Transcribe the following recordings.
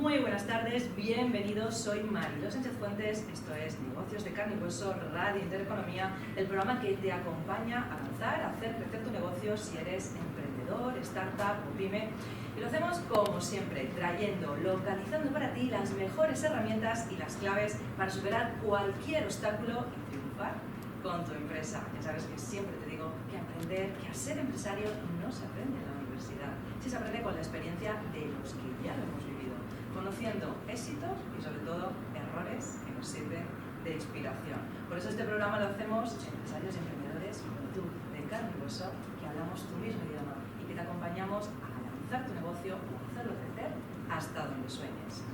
Muy buenas tardes, bienvenidos, soy Mariló Sánchez Fuentes, esto es Negocios de Carne y Hueso, Radio Intereconomía, el programa que te acompaña a avanzar, a hacer crecer tu negocio si eres emprendedor, startup o pyme. Y lo hacemos como siempre, trayendo, localizando para ti las mejores herramientas y las claves para superar cualquier obstáculo y triunfar con tu empresa. Ya sabes que siempre te digo que aprender, que a ser empresario no se aprende en la universidad, sí se aprende con la experiencia de los que ya lo hemos vivido, conociendo éxitos y sobre todo errores que nos sirven de inspiración. Por eso este programa lo hacemos empresarios y emprendedores como tú, de carne y hueso, que hablamos tu mismo idioma y que te acompañamos a lanzar tu negocio o hacerlo crecer hasta donde sueñes.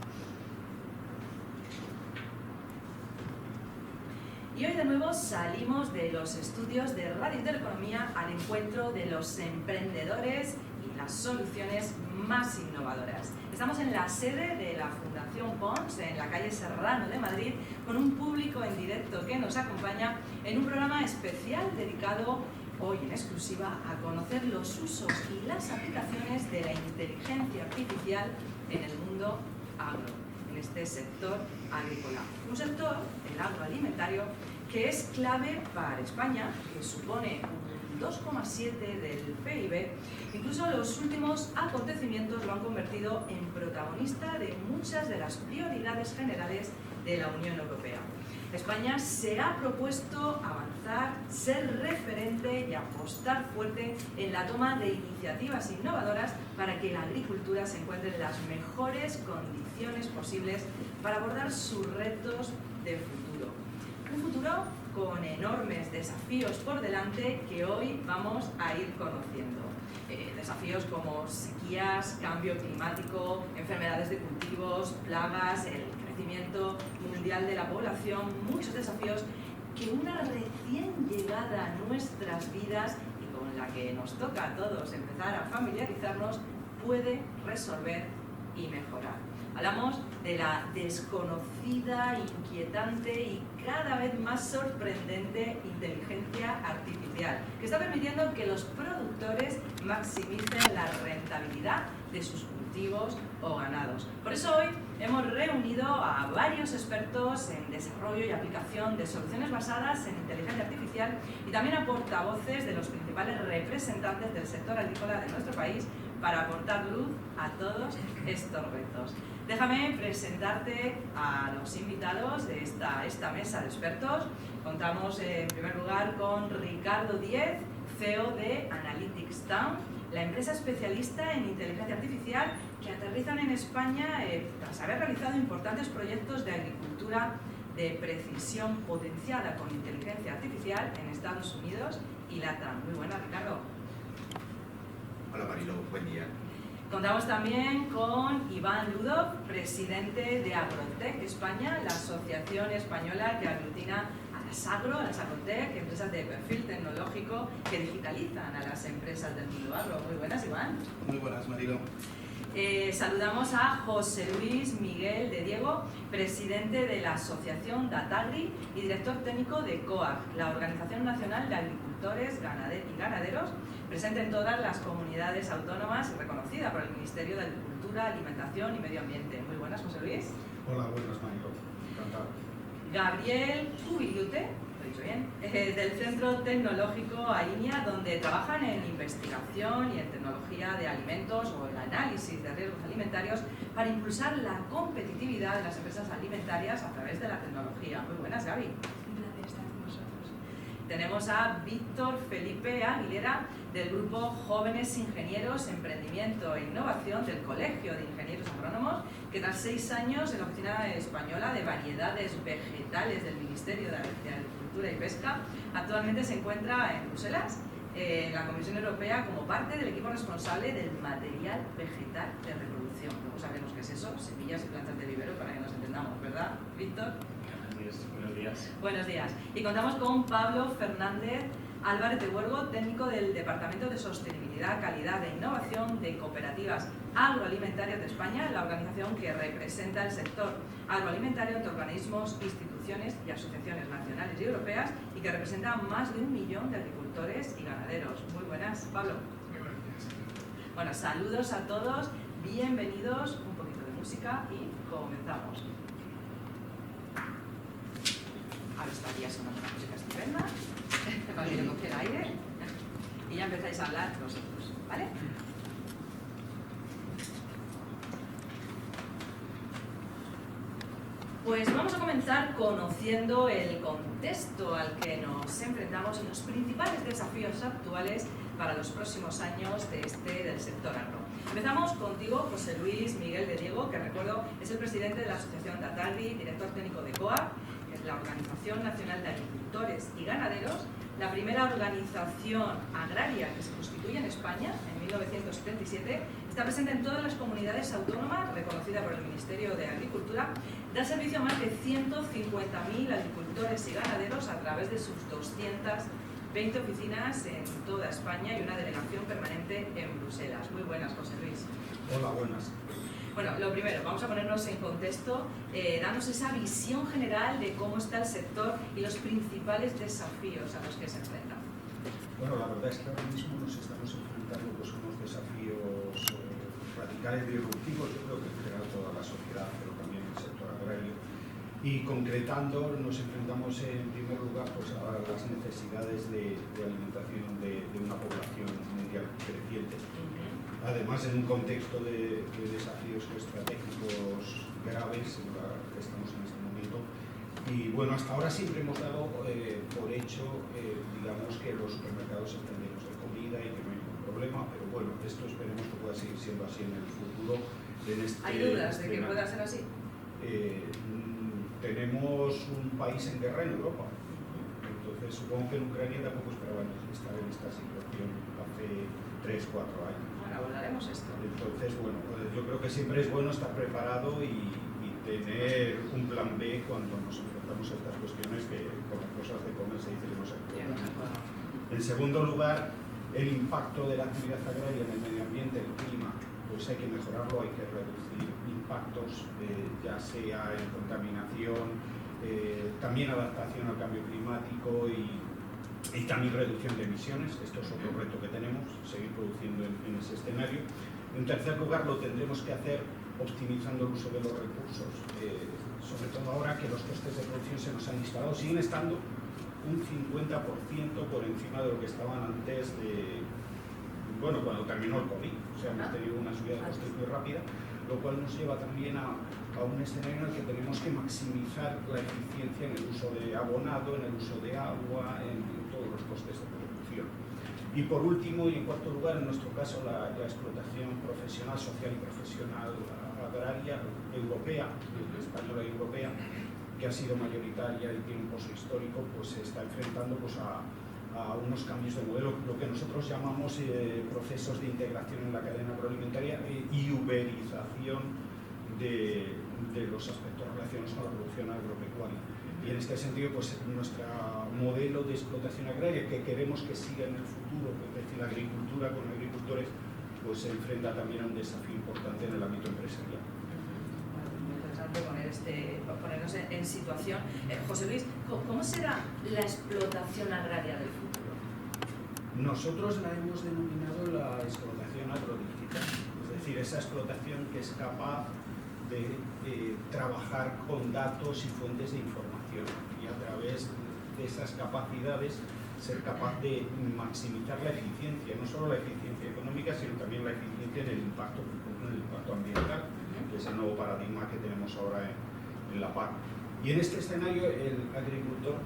Y hoy de nuevo salimos de los estudios de Radio Intereconomía al encuentro de los emprendedores y las soluciones más innovadoras. Estamos en la sede de la Fundación Pons, en la calle Serrano de Madrid, con un público en directo que nos acompaña en un programa especial dedicado hoy en exclusiva a conocer los usos y las aplicaciones de la inteligencia artificial en el mundo agro, en este sector agrícola. Un sector, el agroalimentario, que es clave para España, que supone un 2,7% del PIB. Incluso los últimos acontecimientos lo han convertido en protagonista de muchas de las prioridades generales de la Unión Europea. España se ha propuesto avanzar, ser referente y apostar fuerte en la toma de iniciativas innovadoras para que la agricultura se encuentre en las mejores condiciones posibles para abordar sus retos de futuro. Un futuro con enormes desafíos por delante que hoy vamos a ir conociendo. Desafíos como sequías, cambio climático, enfermedades de cultivos, plagas, el crecimiento mundial de la población, muchos desafíos que una recién llegada a nuestras vidas y con la que nos toca a todos empezar a familiarizarnos puede resolver y mejorar. Hablamos de la desconocida, inquietante y cada vez más sorprendente inteligencia artificial, que está permitiendo que los productores maximicen la rentabilidad de sus cultivos o ganados. Por eso hoy hemos reunido a varios expertos en desarrollo y aplicación de soluciones basadas en inteligencia artificial y también a portavoces de los principales representantes del sector agrícola de nuestro país para aportar luz a todos estos retos. Déjame presentarte a los invitados de esta mesa de expertos. Contamos en primer lugar con Ricardo Díez, CEO de Analytics Town, la empresa especialista en inteligencia artificial que aterrizan en España tras haber realizado importantes proyectos de agricultura de precisión potenciada con inteligencia artificial en Estados Unidos y LATAM. Muy buena, Ricardo. Hola Marilo, buen día. Contamos también con Iván Ludov, presidente de Agrotech España, la asociación española que aglutina a las agrotech, empresas de perfil tecnológico que digitalizan a las empresas del mundo agro. Muy buenas, Iván. Muy buenas, Marilo. Saludamos a José Luis Miguel de Diego, presidente de la asociación Datagri y director técnico de COAG, la Organización Nacional de Agricultores y Ganaderos, presente en todas las comunidades autónomas y reconocida por el Ministerio de Agricultura, Alimentación y Medio Ambiente. Muy buenas, José Luis. Hola, buenas, Marilo. Encantado. Gabriel Cubilute, lo he dicho bien, del Centro Tecnológico AINIA, donde trabajan en investigación y en tecnología de alimentos o el análisis de riesgos alimentarios para impulsar la competitividad de las empresas alimentarias a través de la tecnología. Muy buenas, Gaby. Un placer estar con vosotros. Tenemos a Víctor Felipe Aguilera, del grupo Jóvenes Ingenieros, Emprendimiento e Innovación del Colegio de Ingenieros Agrónomos, que tras 6 años en la Oficina Española de Variedades Vegetales del Ministerio de Agricultura y Pesca, actualmente se encuentra en Bruselas, en la Comisión Europea, como parte del equipo responsable del material vegetal de reproducción. Luego sabemos qué es eso, semillas y plantas de vivero, para que nos entendamos, ¿verdad, Víctor? Buenos días. Buenos días. Y contamos con Pablo Fernández Álvarez de Huergo, técnico del Departamento de Sostenibilidad, Calidad e Innovación de Cooperativas Agroalimentarias de España, la organización que representa el sector agroalimentario entre organismos, instituciones y asociaciones nacionales y europeas y que representa a más de 1 millón de agricultores y ganaderos. Muy buenas, Pablo. Muy buenos días. Bueno, saludos a todos, bienvenidos, un poquito de música y comenzamos. Ahora estaría sonando una música estupenda para que yo cogiera aire y ya empezáis a hablar vosotros, ¿vale? Pues vamos a comenzar conociendo el contexto al que nos enfrentamos y los principales desafíos actuales para los próximos años del sector agro. Empezamos contigo, José Luis Miguel de Diego, que recuerdo es el presidente de la Asociación de Atalvi, director técnico de COAG, que es la Organización Nacional de Agricultores y Ganaderos, la primera organización agraria que se constituye en España en 1977, está presente en todas las comunidades autónomas, reconocida por el Ministerio de Agricultura, da servicio a más de 150.000 agricultores y ganaderos a través de sus 220 oficinas en toda España y una delegación permanente en Bruselas. Muy buenas, José Luis. Hola, buenas. Bueno, lo primero, vamos a ponernos en contexto, danos esa visión general de cómo está el sector y los principales desafíos a los que se enfrenta. Bueno, la verdad es que ahora mismo nos estamos enfrentando pues, unos desafíos radicales y disruptivos, yo creo que en general toda la sociedad, pero también el sector agrario. Y concretando, nos enfrentamos en primer lugar pues, a las necesidades de alimentación de una población mundial creciente. Además, en un contexto de desafíos estratégicos graves en la que estamos en este momento. Y bueno, hasta ahora siempre hemos dado por hecho, digamos, que los supermercados están llenos de comida y que no hay ningún problema, pero bueno, esto esperemos que pueda seguir siendo así en el futuro. ¿Hay dudas de que pueda ser así? Tenemos un país en guerra en Europa. Entonces, supongo que en Ucrania tampoco esperaban estar en esta situación hace 3-4 años. Abordaremos esto. Entonces, bueno, yo creo que siempre es bueno estar preparado y tener un plan B cuando nos enfrentamos a estas cuestiones que con las cosas de comer se dice que no se puede. En segundo lugar, el impacto de la actividad agraria en el medio ambiente, el clima, pues hay que mejorarlo, hay que reducir impactos, ya sea en contaminación, también adaptación al cambio climático y también reducción de emisiones. Esto es otro reto que tenemos, seguir produciendo en ese escenario. En tercer lugar, lo tendremos que hacer optimizando el uso de los recursos, sobre todo ahora que los costes de producción se nos han disparado, siguen estando un 50% por encima de lo que estaban antes de, bueno, cuando terminó el COVID. O sea, hemos tenido una subida de costes muy rápida, lo cual nos lleva también a un escenario en el que tenemos que maximizar la eficiencia en el uso de abonado, en el uso de agua, en todos los costes de producción. Y por último, y en cuarto lugar, en nuestro caso, la explotación profesional, social y profesional agraria europea, española y europea, que ha sido mayoritaria y tiene un pozo histórico, pues se está enfrentando pues, a unos cambios de modelo, lo que nosotros llamamos procesos de integración en la cadena agroalimentaria y uberización de los aspectos relacionados con la producción agropecuaria. Y en este sentido, pues nuestro modelo de explotación agraria que queremos que siga en el futuro, es decir, la agricultura con agricultores, pues se enfrenta también a un desafío importante en el ámbito empresarial. Muy interesante ponernos en situación. José Luis, ¿cómo será la explotación agraria del futuro? Nosotros la hemos denominado la explotación agrodigital, es decir, esa explotación que es capaz de trabajar con datos y fuentes de información y a través de esas capacidades ser capaz de maximizar la eficiencia, no solo la eficiencia económica, sino también la eficiencia en el impacto ambiental, que es el nuevo paradigma que tenemos ahora en la PAC. Y en este escenario el agricultor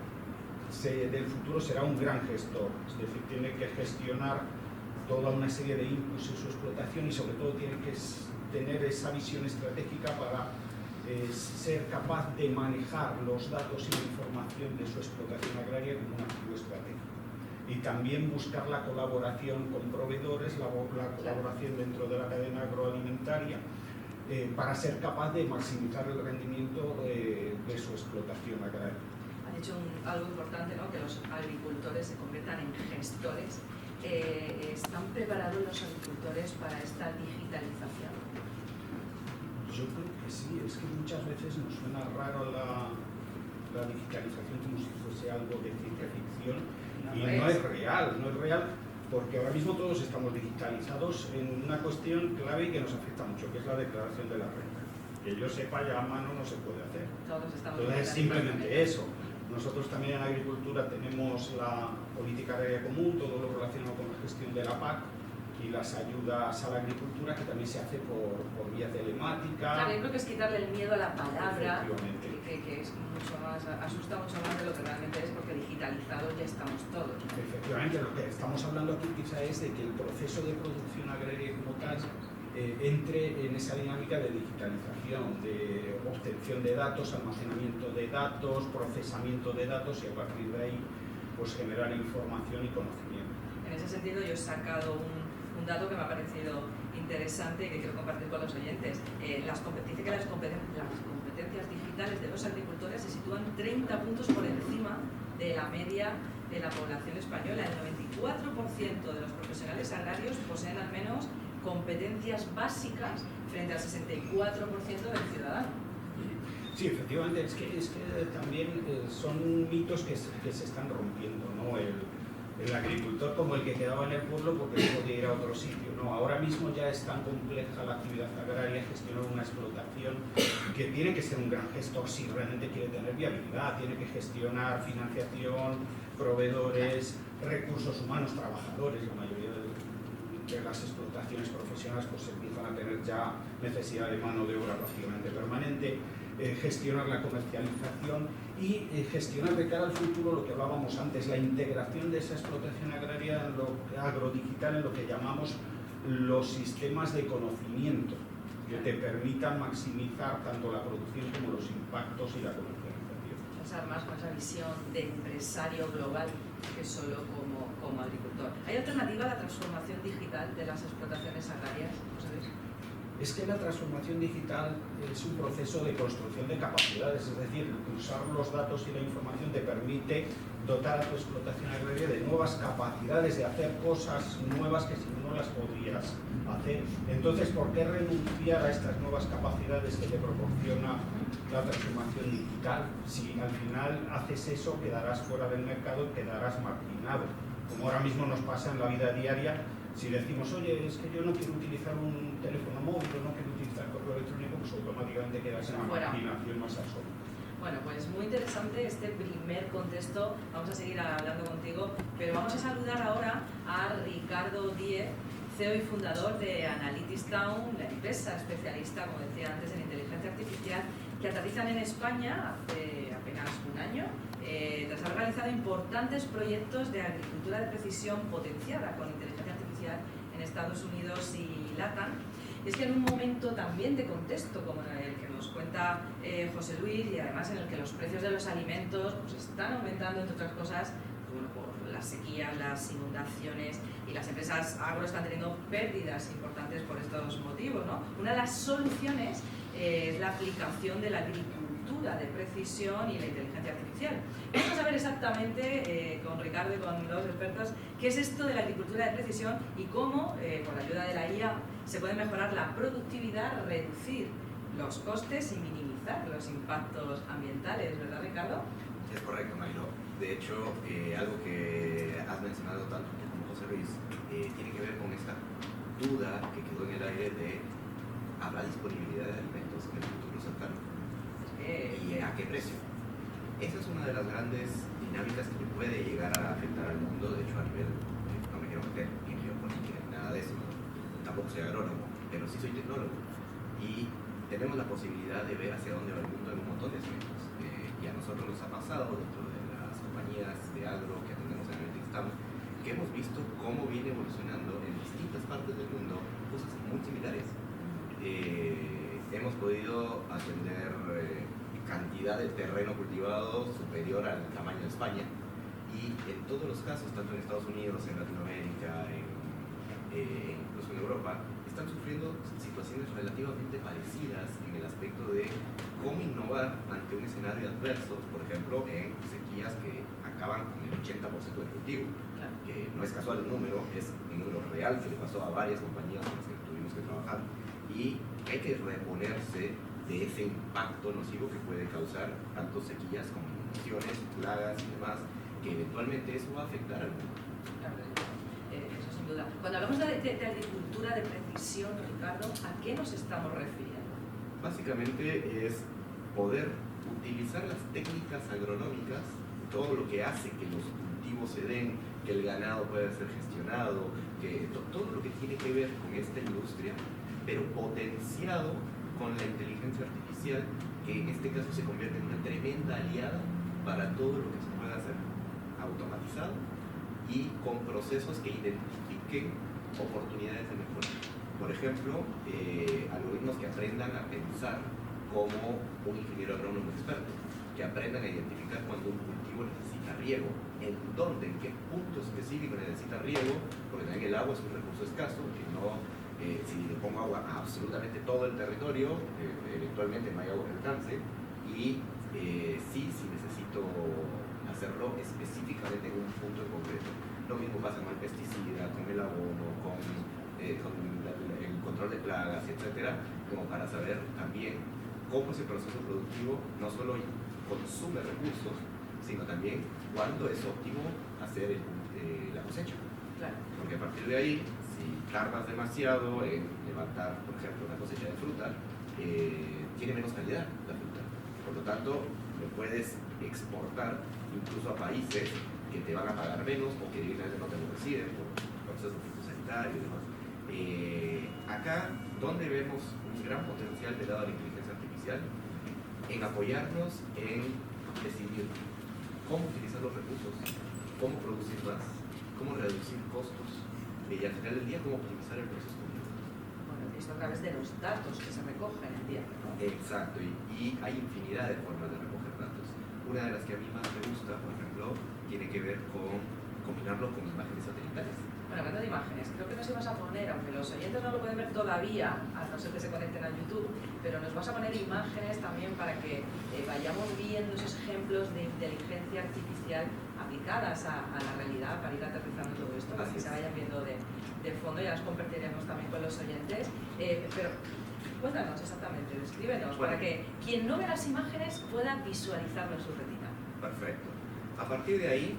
del futuro será un gran gestor, es decir, tiene que gestionar toda una serie de inputs en su explotación y sobre todo tiene que tener esa visión estratégica para ser capaz de manejar los datos y la información de su explotación agraria como un activo estratégico. Y también buscar la colaboración con proveedores, la colaboración dentro de la cadena agroalimentaria, para ser capaz de maximizar el rendimiento de su explotación agraria. Ha dicho algo importante, ¿no? Que los agricultores se conviertan en gestores. ¿Están preparados los agricultores para esta digitalización? Yo creo que sí, es que muchas veces nos suena raro la digitalización como si fuese algo de ciencia ficción y no es real, porque ahora mismo todos estamos digitalizados en una cuestión clave y que nos afecta mucho, que es la declaración de la renta. que yo sepa ya a mano no se puede hacer. Todos estamos Entonces, simplemente eso. Nosotros también en agricultura tenemos la política agraria común, todo lo relacionado con la gestión de la PAC y las ayudas a la agricultura, que también se hace por vía telemática. Claro, yo creo que es quitarle el miedo a la palabra, Efectivamente. que es mucho más, asusta mucho más de lo que realmente es, porque digitalizados ya estamos todos, ¿no? Efectivamente, lo que estamos hablando aquí quizá es de que el proceso de producción agraria como tal entre en esa dinámica de digitalización, de obtención de datos, almacenamiento de datos, procesamiento de datos y a partir de ahí pues generar información y conocimiento. En ese sentido yo he sacado un dato que me ha parecido interesante y que quiero compartir con los oyentes. Dice que las competencias digitales de los agricultores se sitúan 30 puntos por encima de la media de la población española. El 94% de los profesionales agrarios poseen al menos competencias básicas frente al 64% del ciudadano. Sí, efectivamente, es que también son mitos que se están rompiendo, ¿no? El agricultor como el que quedaba en el pueblo porque no podía ir a otro sitio, ¿no? Ahora mismo ya es tan compleja la actividad agraria, gestionar una explotación, que tiene que ser un gran gestor si realmente quiere tener viabilidad, tiene que gestionar financiación, proveedores, recursos humanos, trabajadores. La mayoría de las explotaciones profesionales pues empiezan a tener ya necesidad de mano de obra prácticamente permanente. Gestionar la comercialización y gestionar de cara al futuro lo que hablábamos antes, la integración de esa explotación agraria en lo agrodigital, en lo que llamamos los sistemas de conocimiento, que te permitan maximizar tanto la producción como los impactos y la comercialización. Pensar más con esa visión de empresario global que solo como agricultor. ¿Hay alternativa a la transformación digital de las explotaciones agrarias, José Luis? Es que la transformación digital es un proceso de construcción de capacidades, es decir, usar los datos y la información te permite dotar a tu explotación agraria de nuevas capacidades, de hacer cosas nuevas que si no las podrías hacer. Entonces, ¿por qué renunciar a estas nuevas capacidades que te proporciona la transformación digital? Si al final haces eso, quedarás fuera del mercado y quedarás marginado. Como ahora mismo nos pasa en la vida diaria, si decimos, oye, es que yo no quiero utilizar un teléfono móvil o no quiero utilizar correo electrónico, pues automáticamente quedas en la marginación más absoluta. Bueno, pues muy interesante este primer contexto. Vamos a seguir hablando contigo, pero vamos a saludar ahora a Ricardo Díez, CEO y fundador de Analytics Town, la empresa especialista, como decía antes, en inteligencia artificial, que aterrizan en España hace apenas un año, tras haber realizado importantes proyectos de agricultura de precisión potenciada con inteligencia artificial en Estados Unidos y LATAM. Y es que en un momento también de contexto como el que nos cuenta José Luis, y además en el que los precios de los alimentos pues, están aumentando, entre otras cosas, bueno, por las sequías, las inundaciones, y las empresas agro están teniendo pérdidas importantes por estos motivos, ¿no? Una de las soluciones es la aplicación de la agricultura de precisión y la inteligencia artificial. Vamos a saber exactamente con Ricardo y con los expertos qué es esto de la agricultura de precisión y cómo, con la ayuda de la IA, se puede mejorar la productividad, reducir los costes y minimizar los impactos ambientales, ¿verdad, Ricardo? Es correcto, Marilo. De hecho, algo que has mencionado tanto tú como José Luis tiene que ver con esta duda que quedó en el aire de ¿habrá disponibilidad de alimentos en el futuro cercano? ¿Y a qué precio? Esa es una de las grandes dinámicas que puede llegar a afectar al mundo. De hecho, a nivel, no me quiero meter en geopolítica ni nada de eso, tampoco soy agrónomo, pero sí soy tecnólogo. Y tenemos la posibilidad de ver hacia dónde va el mundo en un montón de aspectos. Y a nosotros nos ha pasado dentro de las compañías de agro que atendemos en Analytics Town, que hemos visto cómo viene evolucionando en distintas partes del mundo cosas muy similares. Hemos podido atender cantidad de terreno cultivado superior al tamaño de España, y en todos los casos, tanto en Estados Unidos, en Latinoamérica, incluso en Europa, están sufriendo situaciones relativamente parecidas en el aspecto de cómo innovar ante un escenario adverso, por ejemplo, en sequías que acaban con el 80% del cultivo, que no es casual el número, es un número real que le pasó a varias compañías con las que tuvimos que trabajar, y hay que reponerse de ese impacto nocivo que puede causar tanto sequías como inundaciones, plagas y demás, que eventualmente eso va a afectar al mundo. Claro, eso sin duda. Cuando hablamos de agricultura de precisión, Ricardo, ¿a qué nos estamos refiriendo? Básicamente es poder utilizar las técnicas agronómicas, todo lo que hace que los cultivos se den, que el ganado pueda ser gestionado, que todo lo que tiene que ver con esta industria, pero potenciado con la inteligencia artificial, que en este caso se convierte en una tremenda aliada para todo lo que se pueda hacer automatizado y con procesos que identifiquen oportunidades de mejora. Por ejemplo, algoritmos que aprendan a pensar como un ingeniero agrónomo experto, que aprendan a identificar cuando un cultivo necesita riego, en dónde, en qué punto específico necesita riego, porque también el agua es un recurso escaso, que no, si le pongo agua a absolutamente todo el territorio, eventualmente no hay agua que alcance, y sí necesito hacerlo específicamente en un punto en concreto. Lo mismo pasa con el pesticida, con el abono, con el control de plagas, etcétera, como para saber también cómo ese proceso productivo no solo consume recursos, sino también cuándo es óptimo hacer la cosecha. Claro. Porque a partir de ahí, si tardas demasiado en levantar, por ejemplo, una cosecha de fruta, tiene menos calidad la fruta. Por lo tanto, lo puedes exportar incluso a países que te van a pagar menos o que directamente no te lo reciben por procesos fitosanitarios y demás. Acá, donde vemos un gran potencial de lado de la inteligencia artificial, en apoyarnos en decidir cómo utilizar los recursos, cómo producir más, cómo reducir costos y al final del día cómo optimizar el proceso completo. Bueno, esto a través de los datos que se recogen, entiendo, ¿no? Exacto, y hay infinidad de formas de recoger datos. Una de las que a mí más me gusta, por ejemplo, tiene que ver con combinarlo con imágenes satelitales. Bueno, hablando de imágenes, creo que nos ibas a poner, aunque los oyentes no lo pueden ver todavía, a no ser que se conecten a YouTube, pero nos vas a poner imágenes también para que vayamos viendo esos ejemplos de inteligencia artificial aplicadas a la realidad para ir aterrizando todo esto, para que se vayan viendo de fondo, ya las compartiremos también con los oyentes. Pero cuéntanos exactamente, descríbenos, bueno, para que quien no ve las imágenes pueda visualizarlo en su retina. Perfecto. A partir de ahí,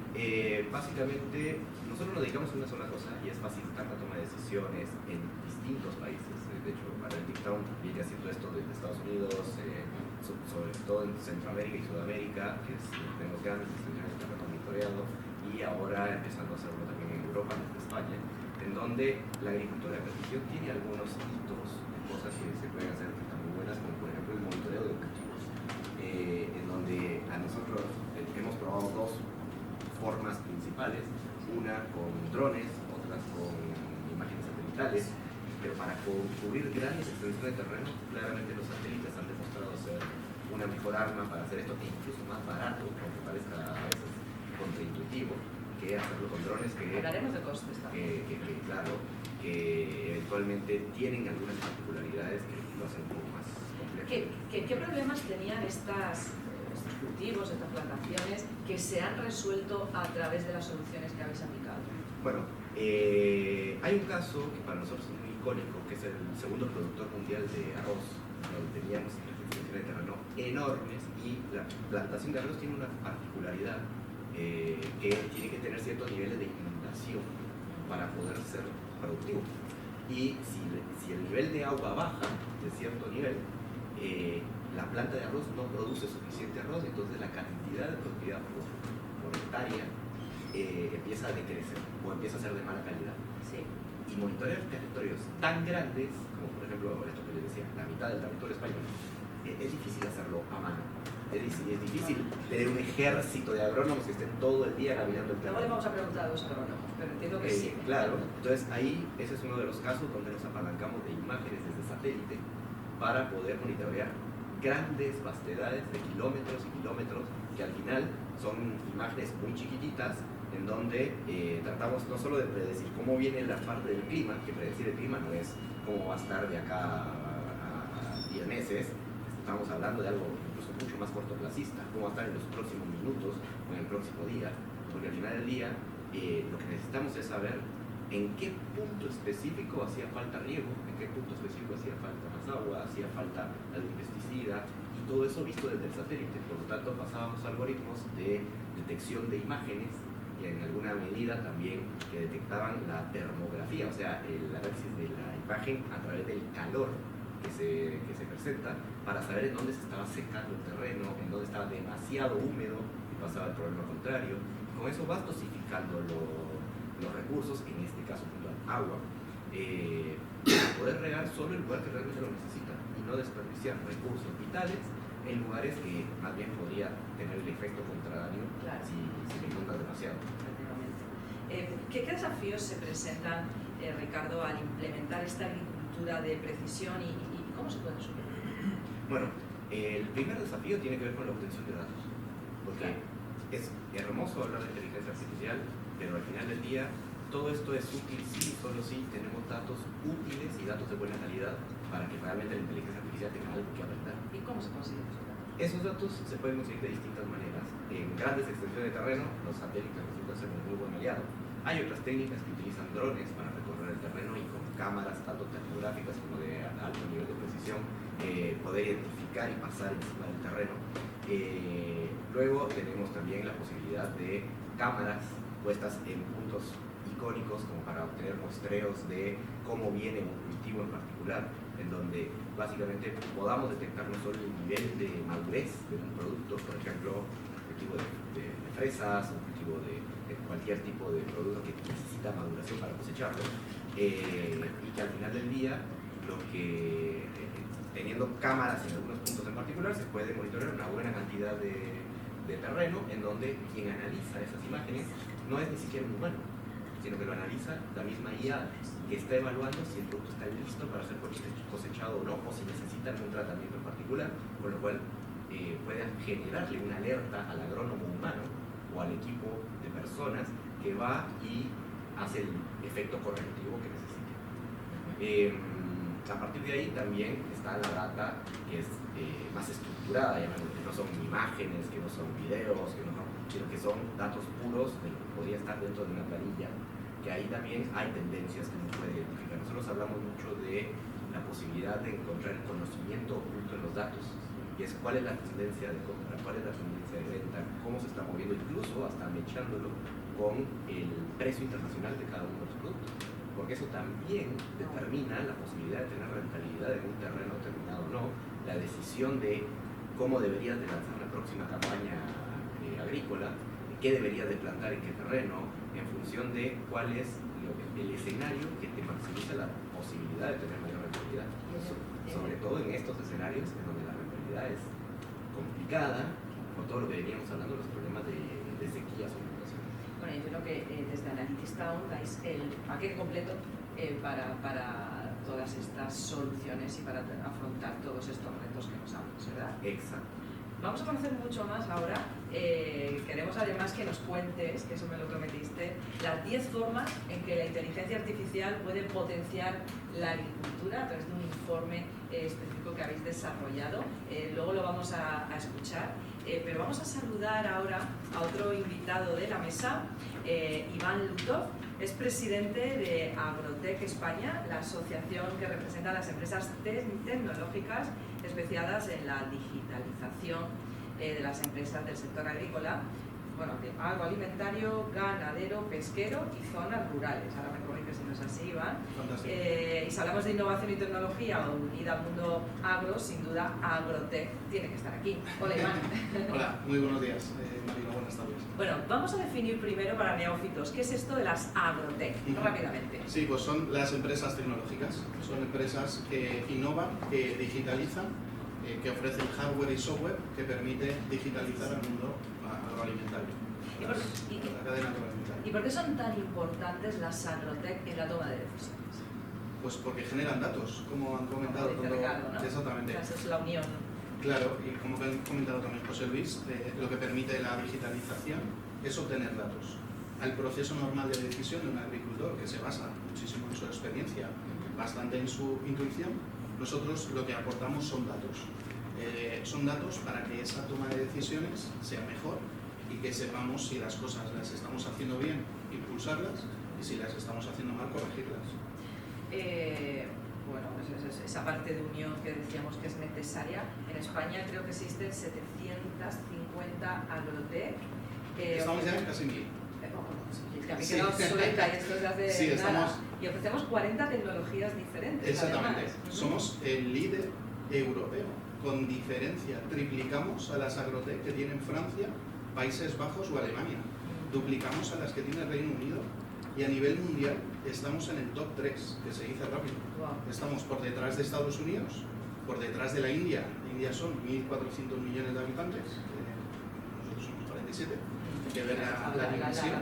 básicamente, nosotros nos dedicamos a una sola cosa y es facilitar la toma de decisiones en distintos países. De hecho, para el Dictown viene haciendo esto desde Estados Unidos, sobre todo en Centroamérica y Sudamérica, que tenemos grandes instituciones que han monitoreado, y ahora empezando a hacerlo también en Europa, desde España, en donde la agricultura de precisión tiene algunos hitos de cosas que se pueden hacer que están muy buenas, como por ejemplo el monitoreo de objetivos, en donde a nosotros hemos probado dos formas principales, una con drones, otras con imágenes satelitales, pero para cubrir grandes extensiones de terreno, claramente los satélites han demostrado ser una mejor arma para hacer esto, e incluso más barato, aunque parezca a veces contraintuitivo, que hacerlo con drones Hablaremos de costes también. Claro, que eventualmente tienen algunas particularidades que lo hacen un poco más complejo. ¿Qué problemas tenían estos cultivos, estas plantaciones, que se han resuelto a través de las soluciones que habéis aplicado? Bueno, hay un caso que para nosotros es muy icónico, que es el segundo productor mundial de arroz, donde teníamos extensiones de terreno enormes y la plantación de arroz tiene una particularidad que tiene que tener ciertos niveles de inundación para poder ser productivo. Y si el nivel de agua baja de cierto nivel, la planta de arroz no produce suficiente arroz, entonces la cantidad de productividad por hectárea empieza a decrecer o empieza a ser de mala calidad. Sí. Y monitorear territorios tan grandes, como por ejemplo esto que les decía, la mitad del territorio español, es difícil hacerlo a mano. Es difícil tener un ejército de agrónomos que estén todo el día caminando el terreno. Luego le vamos a preguntar a los agrónomos, pero entiendo que sí. Claro, entonces ahí ese es uno de los casos donde nos apalancamos de imágenes desde satélite para poder monitorear grandes vastedades de kilómetros y kilómetros, que al final son imágenes muy chiquititas, en donde tratamos no solo de predecir cómo viene la parte del clima, que predecir el clima no es cómo va a estar de acá a 10 meses, estamos hablando de algo incluso mucho más cortoplacista, cómo va a estar en los próximos minutos o en el próximo día, porque al final del día lo que necesitamos es saber en qué punto específico hacía falta riego, en qué punto específico hacía falta más agua, hacía falta algún pesticida, y todo eso visto desde el satélite. Por lo tanto, pasábamos algoritmos de detección de imágenes y en alguna medida también que detectaban la termografía, o sea, el análisis de la imagen a través del calor que se presenta, para saber en dónde se estaba secando el terreno, en dónde estaba demasiado húmedo y pasaba el problema contrario. Con eso vas dosificando los recursos, en este caso puntual, agua, para poder regar solo el lugar que realmente lo necesita y no desperdiciar recursos vitales en lugares que más bien podría tener el efecto contrario si se inunda demasiado. ¿Qué desafíos se presentan, Ricardo, al implementar esta agricultura de precisión y cómo se pueden superar? Bueno, el primer desafío tiene que ver con la obtención de datos, porque es hermoso hablar de inteligencia artificial, pero al final del día todo esto es útil sí, solo si tenemos datos útiles y datos de buena calidad para que realmente la inteligencia artificial tenga algo que aprender. ¿Y cómo se consigue eso? Esos datos se pueden conseguir de distintas maneras. En grandes extensiones de terreno, los satélites resultan ser un muy buen aliado. Hay otras técnicas que utilizan drones para recorrer el terreno y con cámaras tanto tecnográficas como de alto nivel de precisión poder identificar y pasar encima del terreno. Luego tenemos también la posibilidad de cámaras puestas en puntos icónicos como para obtener muestreos de cómo viene un cultivo en particular, en donde básicamente podamos detectar no solo el nivel de madurez de un producto, por ejemplo, un cultivo de fresas, un cultivo de cualquier tipo de producto que necesita maduración para cosecharlo, y que al final del día, teniendo cámaras en algunos puntos en particular, se puede monitorear una buena cantidad de terreno, en donde quien analiza esas imágenes no es ni siquiera un humano, sino que lo analiza la misma IA que está evaluando si el producto está listo para ser cosechado o no, o si necesita algún tratamiento en particular, con lo cual puede generarle una alerta al agrónomo humano o al equipo de personas que va y hace el efecto correctivo que necesita. A partir de ahí también está la data que es más estructurada, que no son imágenes, que no son videos, sino que son datos puros de lo que podría estar dentro de una planilla, que ahí también hay tendencias que uno puede identificar. Nosotros hablamos mucho de la posibilidad de encontrar el conocimiento oculto en los datos, y es cuál es la tendencia de compra, cuál es la tendencia de venta, cómo se está moviendo, incluso hasta mechándolo con el precio internacional de cada uno de los productos, porque eso también determina la posibilidad de tener rentabilidad en un terreno determinado o no, la decisión de cómo deberías de lanzar la próxima campaña agrícola, qué deberías de plantar en qué terreno, en función de cuál es el escenario que te maximiza la posibilidad de tener mayor rentabilidad. Sobre todo en estos escenarios en donde la rentabilidad es complicada, por todo lo que veníamos hablando, los problemas de sequías o inundación. Bueno, yo creo que desde Analytics Town dais el paquete completo para todas estas soluciones y para afrontar todos estos retos que nos hablas, ¿verdad? Exacto. Vamos a conocer mucho más ahora. Queremos además que nos cuentes, que eso me lo prometiste, las 10 formas en que la inteligencia artificial puede potenciar la agricultura a través de un informe específico que habéis desarrollado. Luego lo vamos a escuchar, pero vamos a saludar ahora a otro invitado de la mesa, Iván Lutov. Es presidente de Agrotec España, la asociación que representa a las empresas tecnológicas especializadas en la digitalización de las empresas del sector agrícola, bueno, de agroalimentario, ganadero, pesquero y zonas rurales. Ahora me corriges si no es así, Iván. Y si hablamos de innovación y tecnología unida al mundo agro, sin duda Agrotec tiene que estar aquí. Hola, Iván. Hola, muy buenos días, Marina, buenas tardes. Bueno, vamos a definir primero para neófitos, ¿qué es esto de las Agrotec? Rápidamente. Sí, pues son las empresas tecnológicas, son empresas que innovan, que digitalizan, que ofrecen hardware y software que permite digitalizar el mundo agroalimentario, la cadena agroalimentaria. ¿Y por qué son tan importantes las Agrotec en la toma de decisiones? Pues porque generan datos, como han comentado. Como dice Ricardo, ¿no? Exactamente. Esa es la unión. Claro, y como han comentado también José Luis, lo que permite la digitalización es obtener datos. Al proceso normal de decisión de un agricultor, que se basa muchísimo en su experiencia, bastante en su intuición, nosotros lo que aportamos son datos. Son datos para que esa toma de decisiones sea mejor y que sepamos si las cosas las estamos haciendo bien, impulsarlas, y si las estamos haciendo mal, corregirlas. Bueno, esa parte de unión que decíamos que es necesaria. En España creo que existen 750 Agrotec. Estamos ya en casi 1000. Que me he quedado suelta y esto es de hace sí, nada. Y ofrecemos 40 tecnologías diferentes. Exactamente. Además. Somos el líder europeo con diferencia, triplicamos a las agrotech que tienen Francia, Países Bajos o Alemania. Duplicamos a las que tiene Reino Unido. Y a nivel mundial estamos en el top 3, que se dice rápido. Wow. Estamos por detrás de Estados Unidos, por detrás de la India. India son 1.400 millones de habitantes, nosotros somos 47, hay que ver la dimensión.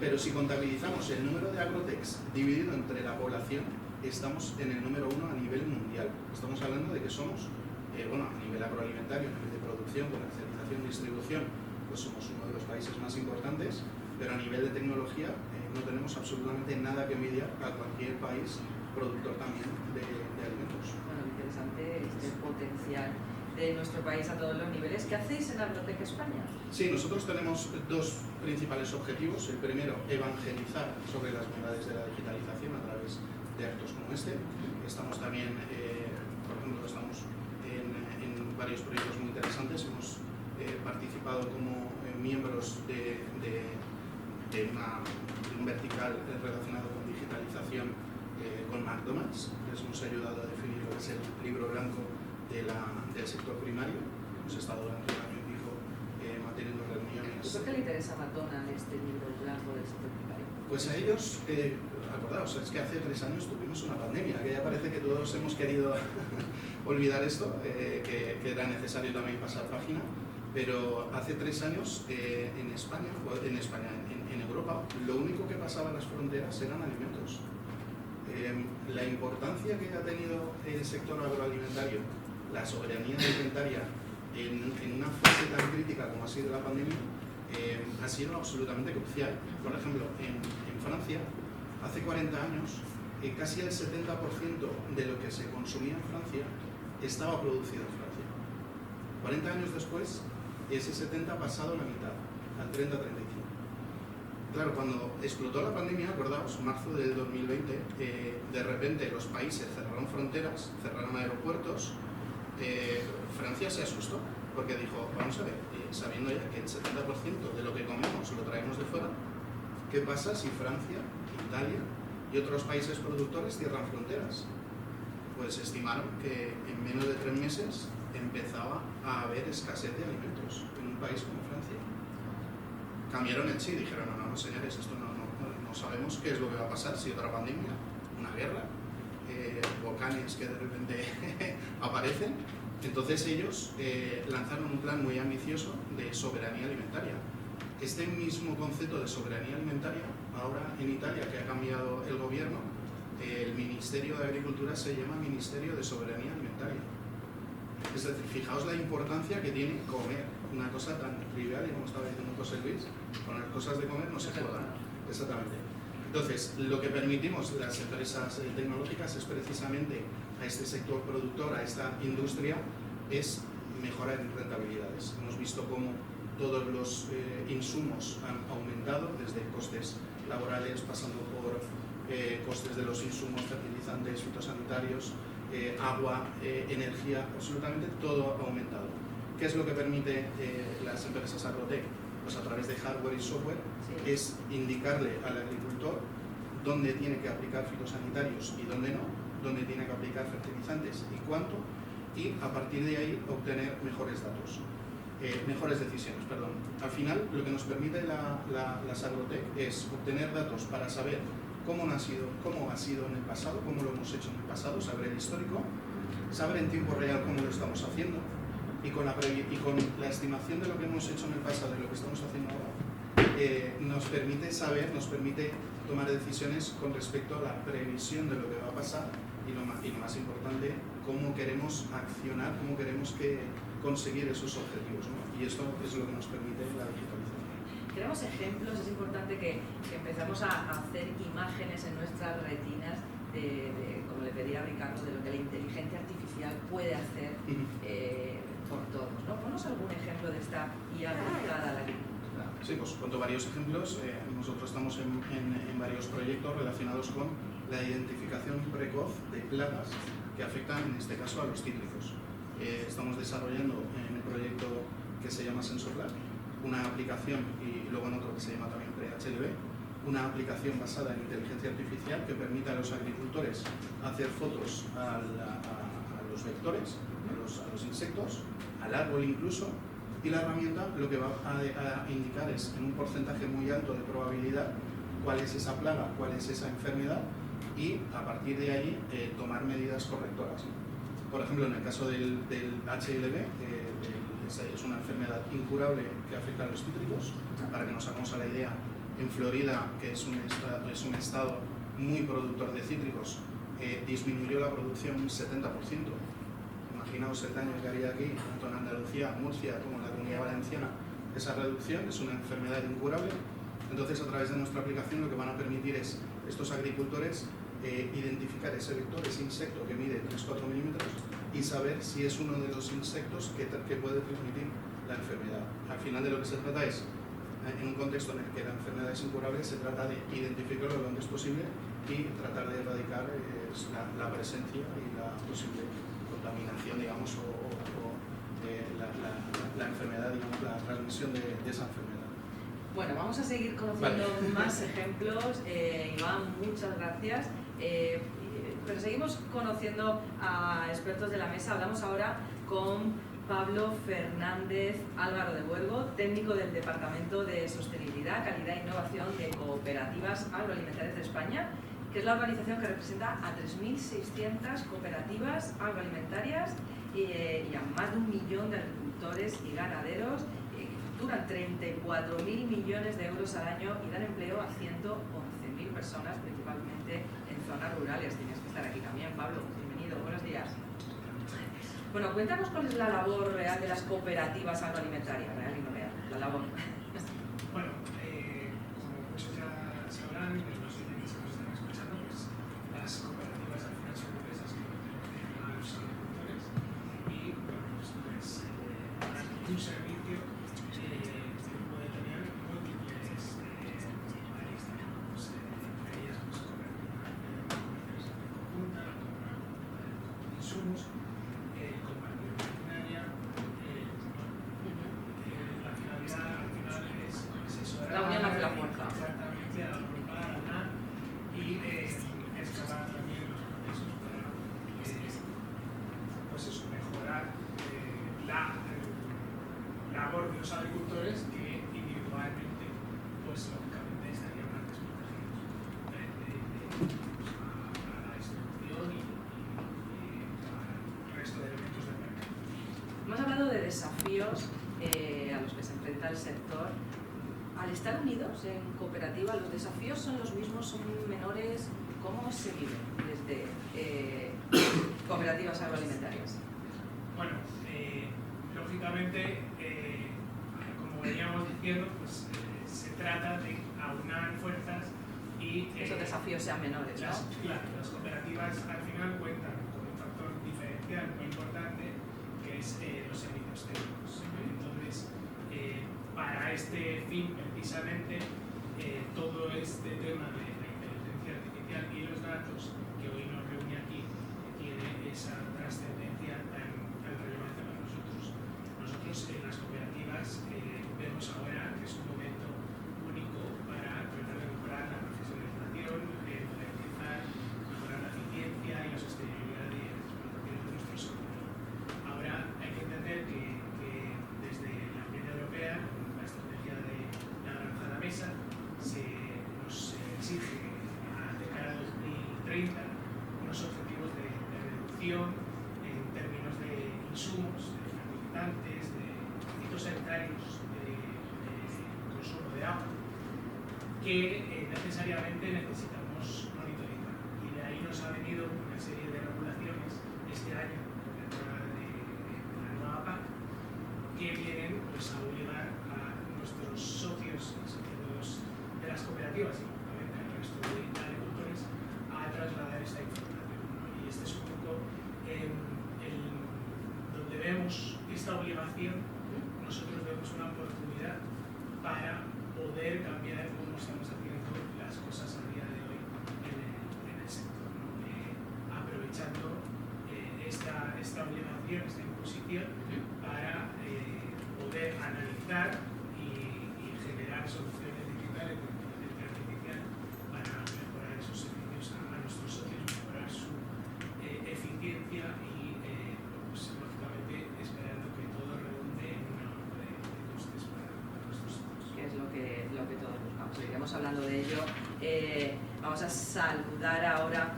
Pero si contabilizamos el número de agrotechs dividido entre la población, estamos en el número 1 a nivel mundial. Estamos hablando de que somos, a nivel agroalimentario, a nivel de producción, comercialización, distribución, pues somos uno de los países más importantes, pero a nivel de tecnología no tenemos absolutamente nada que envidiar a cualquier país productor también de alimentos. Bueno, interesante este potencial de nuestro país a todos los niveles. ¿Qué hacéis en Agrotech España? Sí, nosotros tenemos dos principales objetivos. El primero, evangelizar sobre las bondades de la digitalización a través de actos como este. Estamos también, por ejemplo, estamos en varios proyectos muy interesantes. Hemos participado como miembros de un vertical relacionado con digitalización con McDonald's. Les hemos ayudado a definir lo que es el libro blanco del sector primario. Hemos estado durante un año y pico manteniendo reuniones. ¿Y por qué le interesa a McDonald's este libro blanco del sector primario? Pues a ellos, acordaos, es que hace 3 años tuvimos una pandemia, que ya parece que todos hemos querido olvidar esto, que era necesario también pasar página. Pero hace 3 años en Europa, lo único que pasaba en las fronteras eran alimentos. La importancia que ha tenido el sector agroalimentario, la soberanía alimentaria en una fase tan crítica como ha sido la pandemia, ha sido absolutamente crucial. Por ejemplo, en Francia, hace 40 años, casi el 70% de lo que se consumía en Francia estaba producido en Francia. 40 años después, ese 70 ha pasado a la mitad, al 30-35. Claro, cuando explotó la pandemia, acordaos, marzo del 2020, de repente los países cerraron fronteras, cerraron aeropuertos. Francia se asustó porque dijo, vamos a ver, sabiendo ya que el 70% de lo que comemos lo traemos de fuera, ¿qué pasa si Francia, Italia y otros países productores cierran fronteras? Pues estimaron que en menos de 3 meses empezaba a haber escasez de alimentos en un país como Francia. Cambiaron el chip y dijeron, no, señores, esto no sabemos qué es lo que va a pasar, si otra pandemia, una guerra, volcanes que de repente aparecen. Entonces ellos lanzaron un plan muy ambicioso de soberanía alimentaria. Este mismo concepto de soberanía alimentaria, ahora en Italia, que ha cambiado el gobierno, el Ministerio de Agricultura se llama Ministerio de Soberanía Alimentaria. Es decir, fijaos la importancia que tiene comer, una cosa tan trivial, y como estaba diciendo José Luis, con las cosas de comer no se juegan. Exactamente. Entonces, lo que permitimos las empresas tecnológicas es precisamente a este sector productor, a esta industria, es mejorar en rentabilidades. Hemos visto cómo todos los insumos han aumentado, desde costes laborales, pasando por costes de los insumos, fertilizantes, fitosanitarios, agua, energía, absolutamente todo ha aumentado. ¿Qué es lo que permite las empresas agrotech? Pues a través de hardware y software, Sí. es indicarle al agricultor dónde tiene que aplicar fitosanitarios y dónde no, dónde tiene que aplicar fertilizantes y cuánto, y a partir de ahí obtener mejores datos, mejores decisiones, perdón. Al final, lo que nos permite las agrotech es obtener datos para saber cómo ha sido en el pasado, cómo lo hemos hecho en el pasado, saber el histórico, saber en tiempo real cómo lo estamos haciendo, y con la estimación de lo que hemos hecho en el pasado y lo que estamos haciendo ahora, nos permite saber, nos permite tomar decisiones con respecto a la previsión de lo que va a pasar y lo más importante, cómo queremos accionar, cómo queremos conseguir esos objetivos, ¿no? Y esto es lo que nos permite la digitalización. Queremos ejemplos, es importante que empezamos a hacer imágenes en nuestras retinas como le pedía a Ricardo, de lo que la inteligencia artificial puede hacer por todos, ¿no? Ponos algún ejemplo de esta IA aplicada a la agricultura. Sí, pues cuento varios ejemplos. Nosotros estamos en varios proyectos relacionados con la identificación precoz de plagas que afectan, en este caso, a los cítricos. Estamos desarrollando en el proyecto que se llama SensorLab una aplicación, y luego en otro que se llama también PreHLB, una aplicación basada en inteligencia artificial que permita a los agricultores hacer fotos a los vectores a los insectos, al árbol incluso, y la herramienta lo que va a indicar es en un porcentaje muy alto de probabilidad cuál es esa plaga, cuál es esa enfermedad, y a partir de ahí tomar medidas correctoras, ¿no? Por ejemplo, en el caso del HLB, es una enfermedad incurable que afecta a los cítricos. Para que nos hagamos a la idea, en Florida, que es un estado muy productor de cítricos, disminuyó la producción un 70%. Imaginaos el daño que haría aquí, tanto en Andalucía, Murcia como en la Comunidad Valenciana. Esa reducción es una enfermedad incurable. Entonces, a través de nuestra aplicación, lo que van a permitir es estos agricultores identificar ese vector, ese insecto que mide 3-4 milímetros, y saber si es uno de los insectos que puede transmitir la enfermedad. Al final, de lo que se trata es, en un contexto en el que la enfermedad es incurable, se trata de identificarlo lo antes posible y tratar de erradicar la presencia y la posible contaminación, digamos, o la enfermedad, digamos, la transmisión de esa enfermedad. Bueno, vamos a seguir conociendo más ejemplos. Iván, muchas gracias. Pero seguimos conociendo a expertos de la mesa. Hablamos ahora con Pablo Fernández Álvaro de Buergo, técnico del Departamento de Sostenibilidad, Calidad e Innovación de Cooperativas Agroalimentarias de España, que es la organización que representa a 3.600 cooperativas agroalimentarias y a más de 1 millón de agricultores y ganaderos, que facturan 34.000 millones de euros al año y dan empleo a 111.000 personas, principalmente en zonas rurales. Tienes que estar aquí también, Pablo. Bienvenido, buenos días. Bueno, cuéntanos cuál es la labor real de las cooperativas agroalimentarias, real y no real, la labor. Bueno, como muchos ya sabrán, los oyentes que nos están escuchando, pues las cooperativas al final son empresas que pertenecen a los agricultores y, bueno, pues dan un servicio que puede tener múltiples aristas, ¿no? Pues, entre ellas, pues, cooperativa de conjunta, la compra de insumos, compartir maquinaria, la finalidad al final es eso, La unión hace la fuerza. Exactamente, agrupar, ganar y escalar también los procesos para pues eso, mejorar la labor de los agricultores que individualmente pues lógicamente estarían más desprotegidos a la distribución y al resto de elementos del mercado. Hemos hablado de desafíos a los que se enfrenta el sector. Al estar unidos en cooperativa, ¿los desafíos son los mismos, son menores? ¿Cómo se vive desde cooperativas agroalimentarias? Bueno, lógicamente, como veníamos diciendo, pues se trata de aunar fuerzas y Esos desafíos sean menores, ¿no? las cooperativas al final cuentan con un factor diferencial muy importante que es los servicios técnicos. Entonces, para este fin precisamente, todo este tema de la inteligencia artificial y los datos que hoy nos reúne aquí tiene esa trascendencia tan relevante para nosotros. Nosotros en las cooperativas vemos ahora que es un momento único para tratar de mejorar la profesionalización, modernizar, mejorar la eficiencia y la sostenibilidad de las explotaciones de nuestro sector. Ahora hay que entender que desde la Unión Europea, la estrategia de la granja a la mesa, nos exige de cara a 2030 unos objetivos de reducción en términos de insumos, de fertilizantes, de fitosanitarios, de consumo de agua, que necesariamente necesitamos monitorizar. Y de ahí nos ha venido una serie de regulaciones este año con la entrada de la nueva PAC, que vienen pues, a obligar a nuestros socios de las cooperativas y lógicamente al resto de agricultores a trasladar esta información, ¿no? Y este es un poco donde vemos esta obligación. Nosotros vemos una oportunidad para poder cambiar cómo estamos haciendo las cosas a día de hoy en el sector, ¿no? Aprovechando esta obligación, esta imposición, para poder analizar y generar soluciones digitales de inteligencia artificial para mejorar esos servicios a nuestros socios, mejorar su eficiencia y pues, lógicamente seguiremos hablando de ello. Vamos a saludar ahora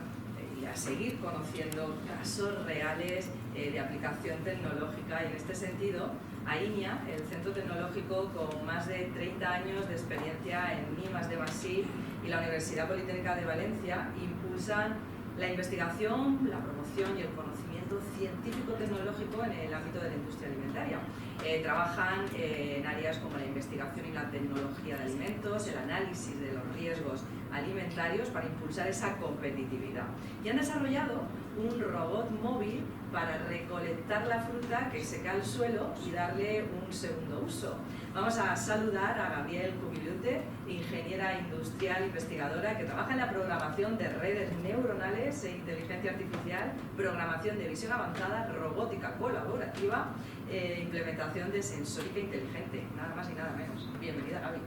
y a seguir conociendo casos reales de aplicación tecnológica, y en este sentido AINIA, el centro tecnológico con más de 30 años de experiencia en I+D+I, y la Universidad Politécnica de Valencia impulsan la investigación, la promoción y el conocimiento científico-tecnológico en el ámbito de la industria alimentaria. Trabajan en áreas como la investigación y la tecnología de alimentos, el análisis de los riesgos alimentarios para impulsar esa competitividad. Y han desarrollado un robot móvil para recolectar la fruta que se cae al suelo y darle un segundo uso. Vamos a saludar a Gabriel Cubilute, ingeniera industrial investigadora que trabaja en la programación de redes neuronales e inteligencia artificial, programación de visión avanzada, robótica colaborativa, implementación de sensórica inteligente, nada más y nada menos. Bienvenida, Gaby.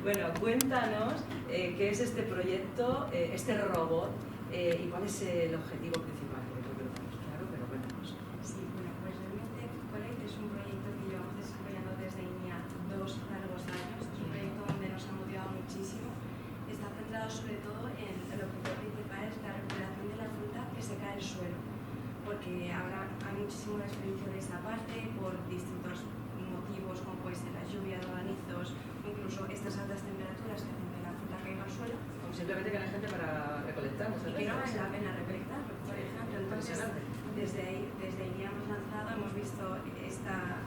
Bueno, cuéntanos qué es este proyecto, este robot, y cuál es el objetivo principal, que creo que lo tenemos claro, pero cuéntanos. Sí, bueno, pues realmente Collate es un proyecto que llevamos desarrollando desde INIA 2 largos años. Es un proyecto donde nos ha motivado muchísimo. Está centrado sobre todo en el objetivo principal, es la recuperación de la fruta que se cae al suelo, porque ahora hay muchísimo desperdicio de esta parte por distintos motivos, como puede ser la lluvia, los granizos, incluso estas altas temperaturas que hacen que la fruta caiga al suelo. O simplemente que no hay gente para recolectar, muchas Y que no veces. vale la pena recolectarlo, por ejemplo. Entonces, desde ahí ya hemos lanzado, hemos visto esta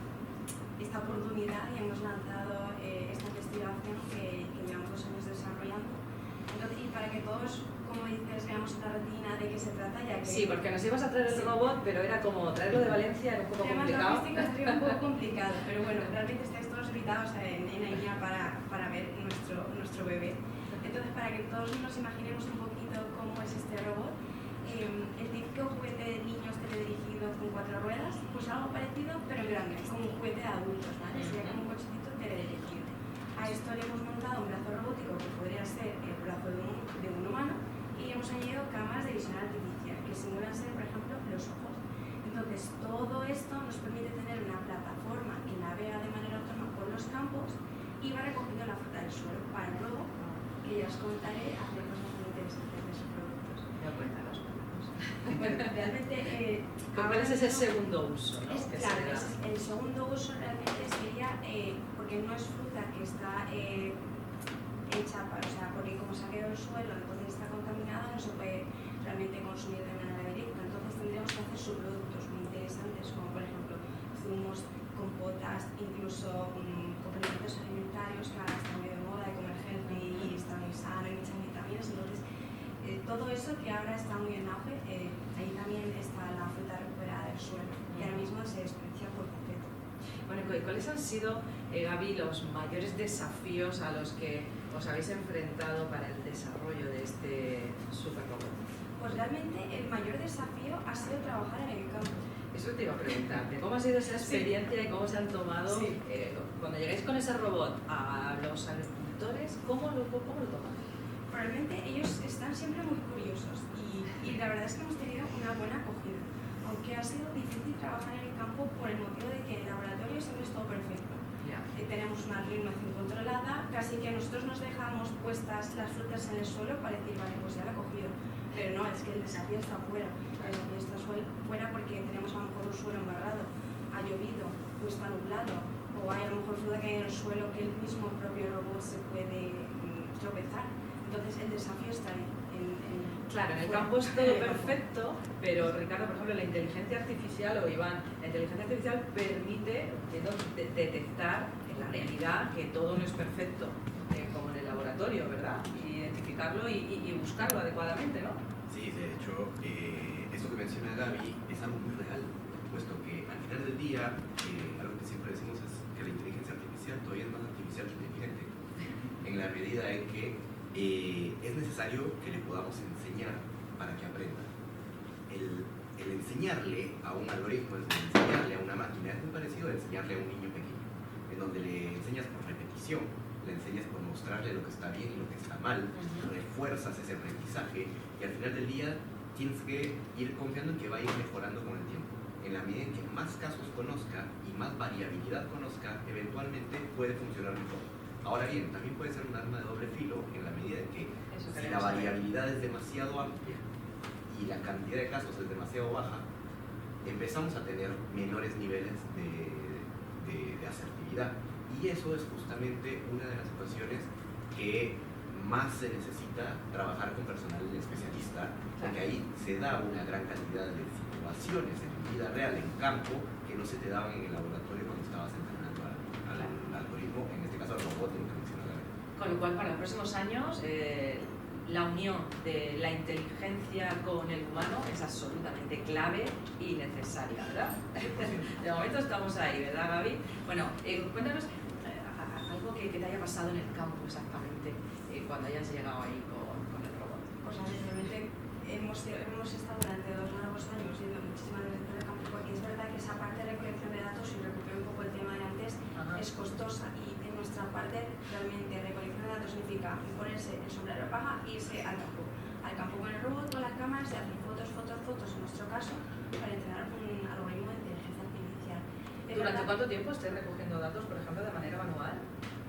oportunidad y hemos lanzado esta investigación que llevamos 2 años desarrollando. Entonces, y para que todos, como dices, veamos la rutina de qué se trata, ya que... Sí, porque nos ibas a traer el robot, pero era como traerlo de Valencia, era un poco Temas complicado. logísticos sería un poco complicado, pero bueno, realmente estáis todos invitados en INIA para ver nuestro bebé. Entonces, para que todos nos imaginemos un poquito cómo es este robot, el típico juguete de niños teledirigido con 4 ruedas, pues algo parecido, pero grande, como un juguete de adultos, ¿vale? Sería como un cochecito teledirigido. A esto le hemos montado un brazo robótico que podría ser el brazo de un humano, y hemos añadido cámaras de visión artificial que simulan ser, por ejemplo, los ojos. Entonces, todo esto nos permite tener una plataforma que navega de manera autónoma por los campos y va recogiendo la fruta del suelo para luego, que ya os contaré, hacer cosas muy interesantes de esos productos. Ya, cuéntanos. Bueno, realmente... ¿Cuál es ese segundo uso? ¿No? Que Claro, se da? el segundo uso realmente sería, porque no es fruta que está hecha para, o sea, porque como se ha quedado el suelo, entonces está contaminada, no se puede realmente consumir de manera directa. Entonces tendríamos que hacer subproductos muy interesantes, como por ejemplo zumos, compotas, incluso complementos alimentarios que ahora están muy de moda, de comer healthy y están muy sanos y muchas vitaminas. Entonces, todo eso que ahora está muy en auge, ahí también está la fruta recuperada del suelo, que ahora mismo se desperdicia por completo. Bueno, ¿cuáles han sido, Gaby, los mayores desafíos a los que os habéis enfrentado para el desarrollo de este superrobot? Pues realmente el mayor desafío ha sido trabajar en el campo. Eso te iba a preguntarte, ¿cómo ha sido esa experiencia y cómo se han tomado, cuando llegáis con ese robot a los agricultores, cómo lo toman? Realmente ellos están siempre muy curiosos y la verdad es que hemos tenido una buena acogida, aunque ha sido difícil trabajar en el campo por el motivo de que en el laboratorio siempre es todo perfecto. Tenemos una ritmación controlada, casi que nosotros nos dejamos puestas las frutas en el suelo para decir, vale, pues ya la he cogido. Pero no, es que el desafío está fuera. El desafío está fuera porque tenemos a lo mejor un suelo embarrado, ha llovido, o está nublado, o hay a lo mejor fruta que hay en el suelo que el mismo propio robot se puede tropezar. Entonces el desafío está ahí. Claro, en el campo es todo perfecto, pero Ricardo, por ejemplo, la inteligencia artificial, o Iván, la inteligencia artificial permite detectar en la realidad que todo no es perfecto, como en el laboratorio, ¿verdad? Identificarlo y buscarlo adecuadamente, ¿no? Sí, de hecho, esto que menciona Gaby es algo muy real, puesto que al final del día, algo que siempre decimos es que la inteligencia artificial todavía es más artificial que inteligente, en la medida en que es necesario que le podamos enseñar para que aprenda. El enseñarle a un algoritmo, el enseñarle a una máquina es muy parecido a enseñarle a un niño pequeño, en donde le enseñas por repetición, le enseñas por mostrarle lo que está bien y lo que está mal, refuerzas ese aprendizaje y al final del día tienes que ir confiando en que va a ir mejorando con el tiempo. En la medida en que más casos conozca y más variabilidad conozca, eventualmente puede funcionar mejor. Ahora bien, también puede ser un arma de doble filo en la medida en que Eso si la queremos saber. variabilidad es demasiado amplia y la cantidad de casos es demasiado baja, empezamos a tener menores niveles de asertividad. Y eso es justamente una de las situaciones que más se necesita trabajar con personal especialista, porque ahí se da una gran cantidad de situaciones en vida real, en campo, que no se te daban en el laboratorio cuando estabas entrenando al algoritmo, en este caso al robot de lo que mencionaba. Con lo cual, para los próximos años, la unión de la inteligencia con el humano es absolutamente clave y necesaria, ¿verdad? De momento estamos ahí, ¿verdad, Gaby? Bueno, cuéntanos algo que te haya pasado en el campo exactamente cuando hayas llegado ahí con el robot. Pues realmente hemos estado durante 2 largos años yendo muchísimas veces al campo, porque es verdad que esa parte de recolección de datos, y recupero un poco el tema de antes, es costosa, y en nuestra parte realmente recolección de datos significa ponerse el sombrero de paja e irse al campo con el robot, con las cámaras, y hacer fotos en nuestro caso, para entrenar un algoritmo de inteligencia artificial. ¿Durante cuánto tiempo estés recogiendo datos, por ejemplo, de manera manual?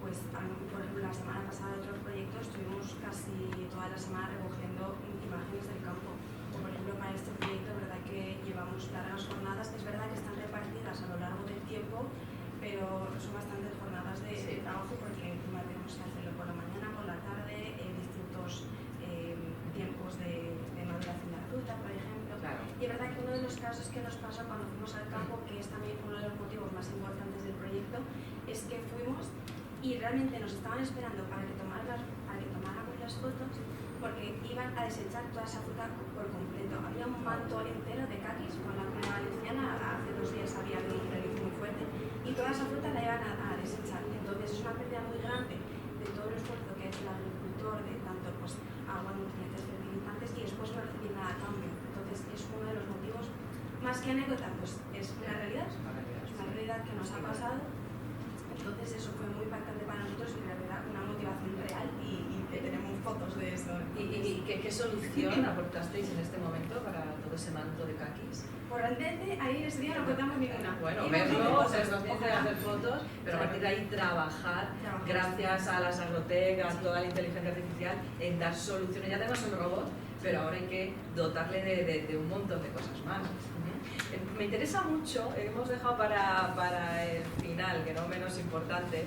Pues, por ejemplo, la semana pasada de otros proyectos estuvimos casi toda la semana recogiendo imágenes del campo. O, por ejemplo, para este proyecto, es verdad que llevamos largas jornadas, es verdad que están repartidas a lo largo del tiempo, pero son bastantes jornadas de trabajo, porque encima tenemos que hacerlo por la mañana, por la tarde, en distintos tiempos de maduración de la fruta, por ejemplo. Claro. Y es verdad que uno de los casos que nos pasó cuando fuimos al campo, que es también uno de los motivos más importantes del proyecto, es que fuimos y realmente nos estaban esperando para que tomáramos las fotos, porque iban a desechar toda esa fruta por completo. Había un manto entero de caquis con la Comunidad Valenciana, hace 2 días había habido un granizo muy fuerte, y toda esa fruta la iban a desechar. Entonces es una pérdida muy grande de todo el esfuerzo que ha hecho el agricultor, de tanto pues, agua, nutrientes, fertilizantes, y después no recibir nada a cambio. Entonces es uno de los motivos, más que anécdota, pues es una realidad, que nos ha pasado. Entonces eso fue muy impactante para nosotros, y la verdad una motivación real, y que tenemos fotos de eso. ¿Y qué solución aportasteis en este momento para todo ese manto de caquis? Por realmente ahí ese día no contamos ninguna. Bueno, Y verlo, nos hacer fotos, pero a partir de ahí trabajar, gracias a las agrotec, a toda la inteligencia artificial, en dar soluciones. Ya tenemos un robot, pero ahora hay que dotarle de un montón de cosas más. Me interesa mucho, hemos dejado para el final, que no menos importante,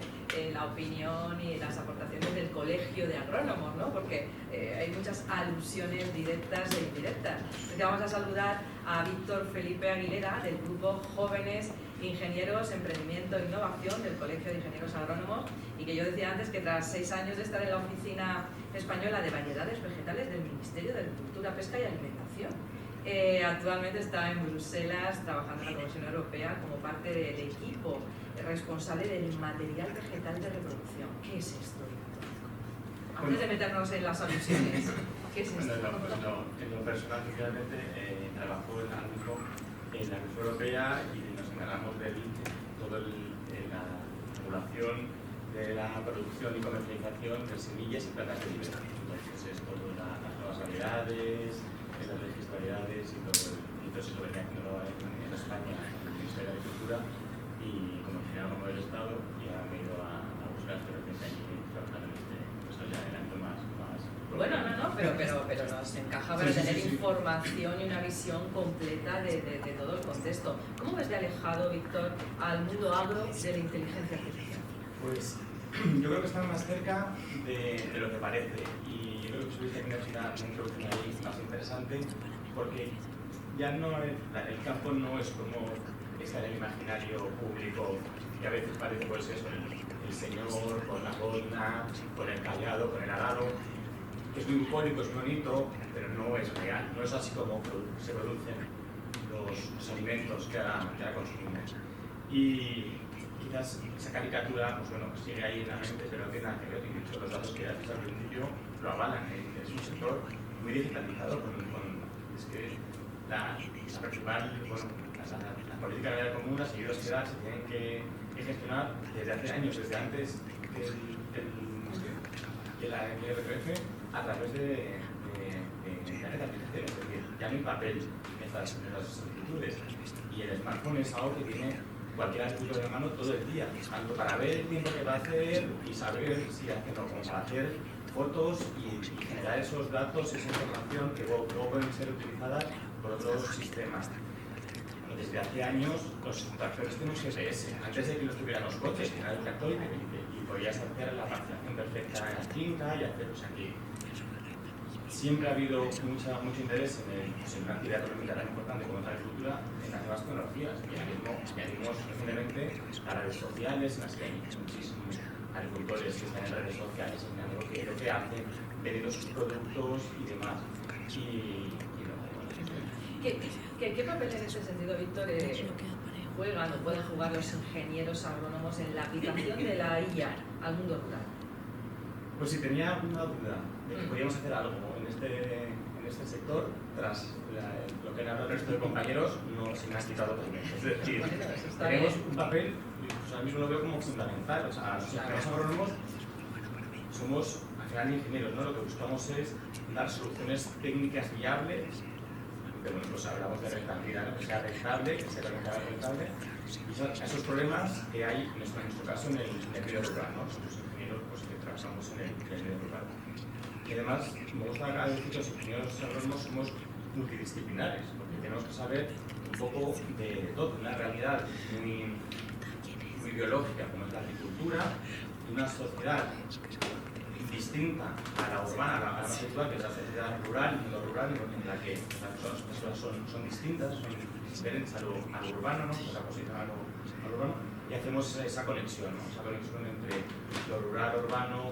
la opinión y las aportaciones del Colegio de Agrónomos, ¿no? Porque hay muchas alusiones directas e indirectas. Así que vamos a saludar a Víctor Felipe Aguilera, del grupo Jóvenes Ingenieros, Emprendimiento e Innovación del Colegio de Ingenieros Agrónomos, y que yo decía antes que tras 6 años de estar en la Oficina Española de Variedades Vegetales del Ministerio de Agricultura, Pesca y Alimentación, actualmente está en Bruselas trabajando en la Comisión Europea como parte del equipo responsable del material vegetal de reproducción. ¿Qué es esto, Víctor? Antes de meternos en las alusiones, ¿qué es esto? En lo personal, realmente trabajo en la Comisión Europea, y nos encargamos de la regulación de la producción y comercialización de semillas y plantas de liberación. Entonces es todo las nuevas variedades, las legislaridades y todo eso lo venía haciendo en España, en el Ministerio de Agricultura, y como ingeniero del Estado, y ahora me he ido a buscar experiencia aquí trabajando en esto ya en el ámbito más. Bueno, pero nos encaja para tener información y una visión completa de todo el contexto. ¿Cómo ves de alejado, Víctor, al mundo agro de la inteligencia artificial? Pues yo creo que están más cerca de lo que parece, y yo creo que subiste aquí una introducción ahí más interesante, porque ya no el campo no es como está en el imaginario público, que a veces parece pues eso, el señor con la boina, con el callado, con el arado, que es muy bucólico, es bonito, pero no es real, no es así como se producen los alimentos que ahora consumimos. Y quizás esa caricatura, pues bueno, sigue ahí en la mente, pero no tiene nada que ver, y de hecho los datos que haces al principio lo avalan. Es un sector muy digitalizado, es que la principal, la política agraria común, las ayudas que dan se tienen que gestionar desde hace años, desde antes que la IRPF, a través de inteligencia artificial, es decir, ya no hay papel en estas solicitudes, y el smartphone es algo que tiene cualquier agricultor de mano todo el día, tanto para ver el tiempo que va a hacer y saber si hace o como para hacer fotos y generar esos datos, esa información que luego pueden ser utilizadas por otros sistemas. Bueno, desde hace años los tractores tienen un GPS, antes de que los tuvieran los coches, era el tractor y podías hacer la parcelación perfecta en la finca y hacer, o sea, que siempre ha habido mucho interés en una actividad económica tan importante como es la agricultura en las nuevas tecnologías. Y añadimos recientemente las redes sociales, en las que hay muchísimos agricultores que están en redes sociales enseñando lo que hacen, vendiendo sus productos y demás. ¿Qué papel en ese sentido, Víctor, juegan o pueden jugar los ingenieros agrónomos en la aplicación de la IA al mundo rural? Pues si tenía alguna duda de que podíamos hacer algo en este sector, tras lo que han hablado el resto de compañeros, no se me ha quitado también. Es decir, tenemos un papel, pues ahora mismo lo veo como fundamental. O sea, los ingenieros agrónomos somos al final ingenieros, ¿no? Lo que buscamos es dar soluciones técnicas viables, que bueno, pues hablamos de rentabilidad, ¿no? Que sea rentable, que sea rentable, y esos problemas que hay, en nuestro caso, en el medio rural, ¿no? Somos ingenieros pues, que trabajamos en el medio rural. Y además, me gusta decir que los ingenieros agrónomos somos multidisciplinares, porque tenemos que saber un poco de todo, una realidad muy biológica como es la agricultura, de una sociedad distinta a la urbana, a la más actual, que es la sociedad rural, el mundo rural, en la que las personas son distintas, son diferentes a lo urbano, ¿no? La posición a lo urbano, y hacemos esa conexión, ¿no? Esa conexión entre lo rural, urbano,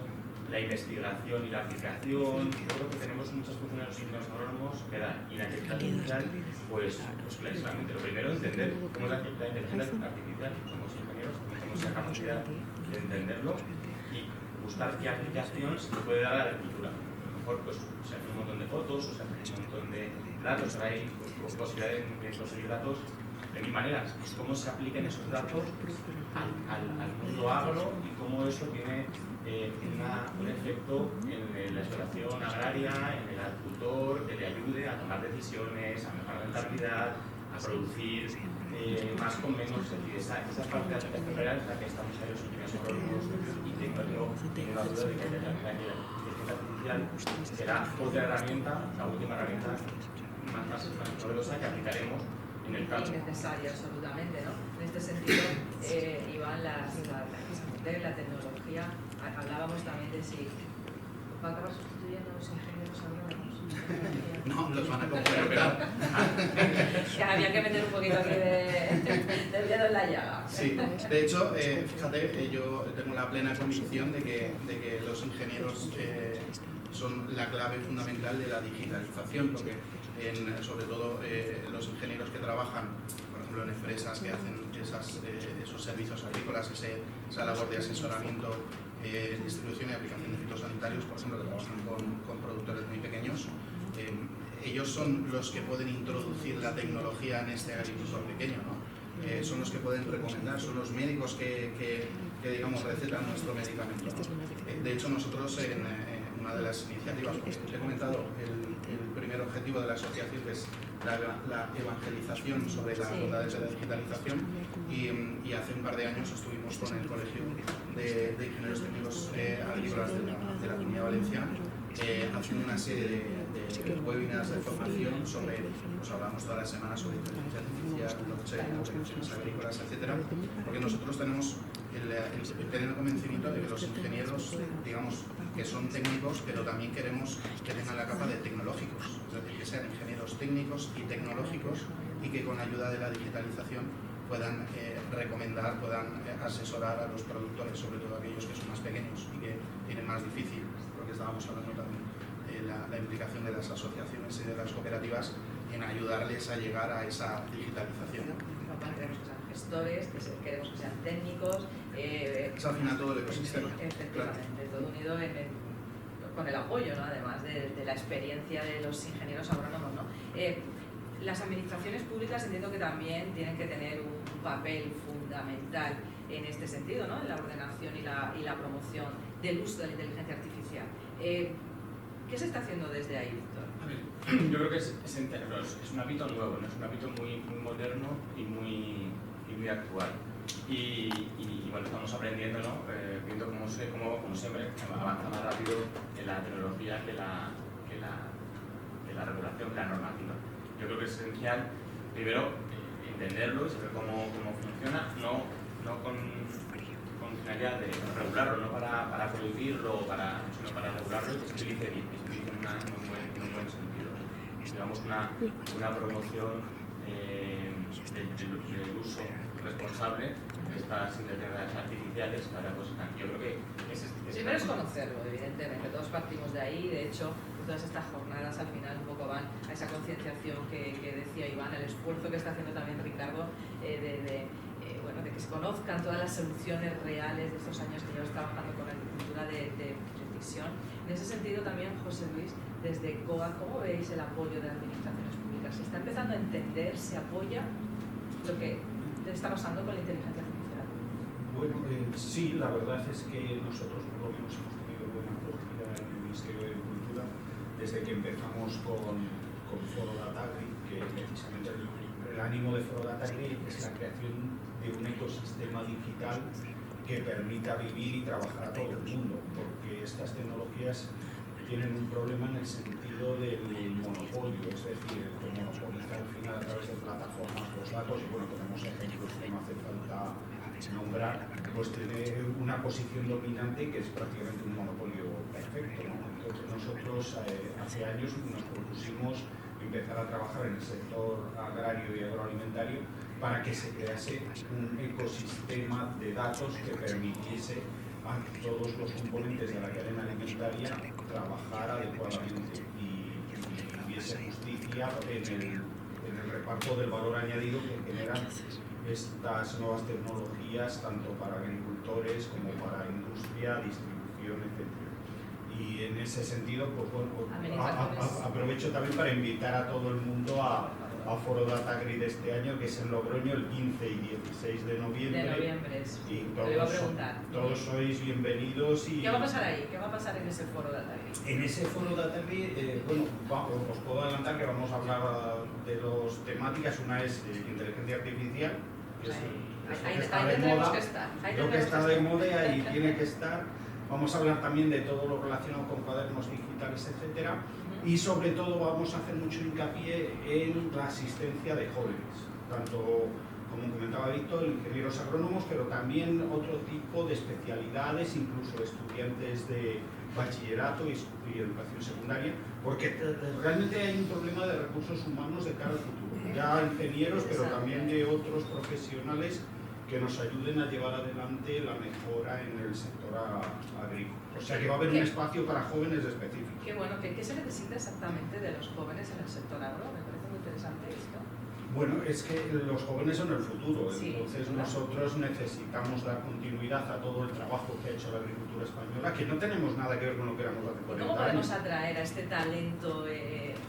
la investigación y la aplicación. Yo creo que tenemos muchas funciones los ingenieros agrónomos que dan, y la inteligencia artificial, pues clarísimamente, lo primero entender cómo es la inteligencia artificial, somos ingenieros, tenemos esa capacidad de entenderlo y buscar qué aplicación se puede dar a la agricultura. A lo mejor pues, se hacen un montón de fotos, o se hacen un montón de datos, ahora hay pues, posibilidad de conseguir datos de mil maneras. Cómo se aplican esos datos al mundo agro y cómo eso tiene un efecto en la explotación agraria, en el agricultor, que le ayude a tomar decisiones, a mejorar la rentabilidad, a producir más con menos. Es decir, esa parte de la aplicación real es la que estamos ahí los ingenieros agrónomos y tengo ninguna duda de que la inteligencia artificial será otra herramienta, la última herramienta más novedosa que aplicaremos en el campo. Necesaria, absolutamente, ¿no? En este sentido, Iván, la tecnología, hablábamos también de si va a acabar sustituyendo a los ingenieros agrónomos. No, los van a complementar. Que había que meter un poquito aquí del dedo en la llaga. Sí, de hecho, fíjate, yo tengo la plena convicción de que los ingenieros son la clave fundamental de la digitalización, porque sobre todo los ingenieros que trabajan, por ejemplo, en empresas que hacen esos servicios agrícolas, esa labor de asesoramiento, distribución y aplicación de fitosanitarios, por ejemplo, que trabajan con productores muy pequeños, ellos son los que pueden introducir la tecnología en este agricultor pequeño, ¿no? Son los que pueden recomendar, son los médicos que digamos, recetan nuestro medicamento, ¿no? De hecho, nosotros en una de las iniciativas, porque te he comentado el primer objetivo de la asociación, que es la evangelización sobre las bondades de la digitalización, y hace un par de años estuvimos con el Colegio de Ingenieros Técnicos Agrícolas de la Comunidad Valenciana haciendo una serie de webinars de formación sobre, pues hablamos toda la semana sobre inteligencia artificial, blockchain, operaciones agrícolas, etcétera, porque nosotros tenemos el pleno convencimiento de que los ingenieros, digamos, que son técnicos, pero también queremos que tengan la capa de tecnológicos, es decir, que sean ingenieros técnicos y tecnológicos y que con ayuda de la digitalización puedan recomendar, puedan asesorar a los productores, sobre todo aquellos que son más pequeños y que tienen más difícil, porque estábamos hablando también de la implicación de las asociaciones y de las cooperativas en ayudarles a llegar a esa digitalización. Queremos que sean gestores, queremos que sean técnicos. Es al final todo el ecosistema. Efectivamente, todo unido con el apoyo, ¿no? Además de la experiencia de los ingenieros agrónomos, ¿no? Las administraciones públicas entiendo que también tienen que tener un papel fundamental en este sentido, ¿no? En la ordenación y la promoción del uso de la inteligencia artificial. ¿Qué se está haciendo desde ahí, Víctor? A ver, yo creo que es un hábito nuevo, ¿no? Es un hábito muy moderno y muy actual. y bueno, estamos aprendiendo, ¿no? Viendo cómo siempre avanza más rápido en la tecnología que la regulación, que la normativa. Yo creo que es esencial, primero, entenderlo y saber cómo funciona, no con finalidad de regularlo, no para prohibirlo, sino para regularlo y que se utilice bien, que se utilice en un buen sentido. Digamos, una promoción del uso responsable de estas inteligencias artificiales para pues, yo creo que primero es conocerlo, evidentemente, todos partimos de ahí, de hecho todas estas jornadas al final un poco van a esa concienciación que decía Iván, el esfuerzo que está haciendo también Ricardo de que se conozcan todas las soluciones reales de estos años que llevas trabajando con la agricultura de precisión. En ese sentido también, José Luis, desde COA, ¿cómo veis el apoyo de las administraciones públicas? ¿Se está empezando a entender, se apoya lo que está pasando con la inteligencia artificial? Bueno, sí, la verdad es que nosotros por lo menos hemos tenido buena acogida en el Ministerio de Agricultura desde que empezamos con Foro Datagri, que precisamente el ánimo de Foro Datagri es la creación de un ecosistema digital que permita vivir y trabajar a todo el mundo, porque estas tecnologías tienen un problema en el sentido del monopolio, es decir, que monopoliza al final a través de plataformas los datos, y bueno, tenemos ejemplos que no hace falta nombrar, pues tiene una posición dominante que es prácticamente un monopolio perfecto, ¿no? Entonces nosotros hace años nos propusimos empezar a trabajar en el sector agrario y agroalimentario para que se crease un ecosistema de datos que permitiese a todos los componentes de la cadena alimentaria trabajar adecuadamente y hubiese justicia en el reparto del valor añadido que generan estas nuevas tecnologías tanto para agricultores como para industria, distribución, etc. Y en ese sentido, pues bueno, aprovecho también para invitar a todo el mundo a Foro Datagri de este año, que es en Logroño el 15 y 16 de noviembre. Sí. Y Te lo iba a preguntar. todos sois bienvenidos. Y ¿qué va a pasar ahí? ¿Qué va a pasar en ese Foro Datagri? en ese Foro Datagri, bueno, os puedo adelantar que vamos a hablar de dos temáticas. Una es inteligencia artificial, que es ahí está de tendremos moda, que estar. lo que está de moda y ahí tiene que estar. Vamos a hablar también de todo lo relacionado con cuadernos digitales, etcétera. Y sobre todo vamos a hacer mucho hincapié en la asistencia de jóvenes, tanto como comentaba Víctor, ingenieros agrónomos, pero también otro tipo de especialidades, incluso estudiantes de bachillerato y educación secundaria, porque realmente hay un problema de recursos humanos de cara al futuro. Ya ingenieros, pero también de otros profesionales que nos ayuden a llevar adelante la mejora en el sector agrícola. O sea que va a haber un espacio para jóvenes específicos. Qué bueno, ¿qué se necesita exactamente de los jóvenes en el sector agro? Me parece muy interesante esto. Bueno, es que los jóvenes son el futuro, Sí, entonces claro. nosotros necesitamos dar continuidad a todo el trabajo que ha hecho la agricultura española, que no tenemos nada que ver con lo que éramos hace 40 ¿Cómo años. podemos atraer a este talento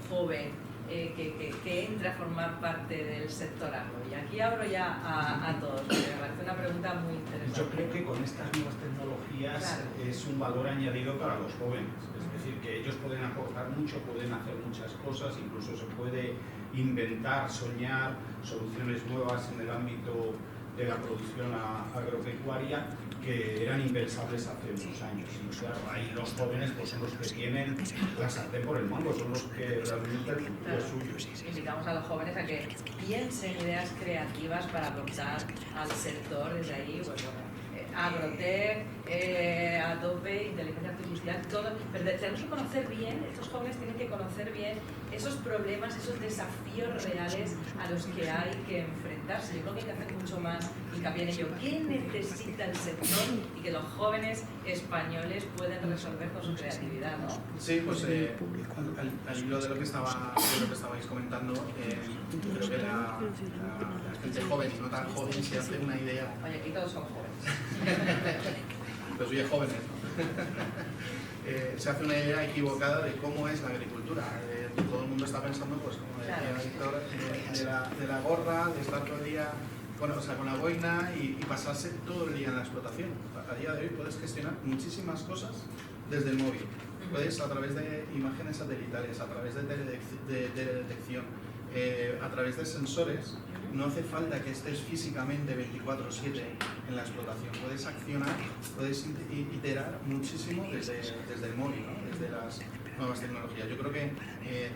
joven que entre a formar parte del sector agro? Y aquí abro ya a todos, porque me parece una pregunta muy interesante. Yo creo que con estas nuevas tecnologías es un valor añadido para los jóvenes, es decir, que ellos pueden aportar mucho, pueden hacer muchas cosas, incluso se puede inventar, soñar soluciones nuevas en el ámbito de la producción agropecuaria que eran impensables hace unos años. Y claro, ahí los jóvenes pues, son los que tienen la sartén por el mango, son los que realmente el futuro es suyo. Invitamos a los jóvenes a que piensen ideas creativas para aportar al sector desde ahí, pues bueno, agrotech, a tope, inteligencia artificial, todo. Pero tenemos que conocer bien, estos jóvenes tienen que conocer bien esos problemas, esos desafíos reales a los que hay que enfrentarse. Yo creo que hay que hacer mucho más hincapié en ello. ¿Qué necesita el sector y que los jóvenes españoles pueden resolver con su creatividad, ¿no? Sí, pues al hilo de lo que estabais comentando, creo que la gente joven y no tan joven se hace una idea. Oye, aquí todos son jóvenes. Pues oye, jóvenes, ¿no? Se hace una idea equivocada de cómo es la agricultura. Todo el mundo está pensando, pues como decía Víctor, de la gorra, de estar todo el día con la boina y pasarse todo el día en la explotación. A día de hoy puedes gestionar muchísimas cosas desde el móvil. Puedes, a través de imágenes satelitales, a través de teledetección, a través de sensores, no hace falta que estés físicamente 24/7 en la explotación. Puedes accionar, puedes iterar muchísimo desde el móvil, ¿no? Desde las nuevas tecnologías. Yo creo que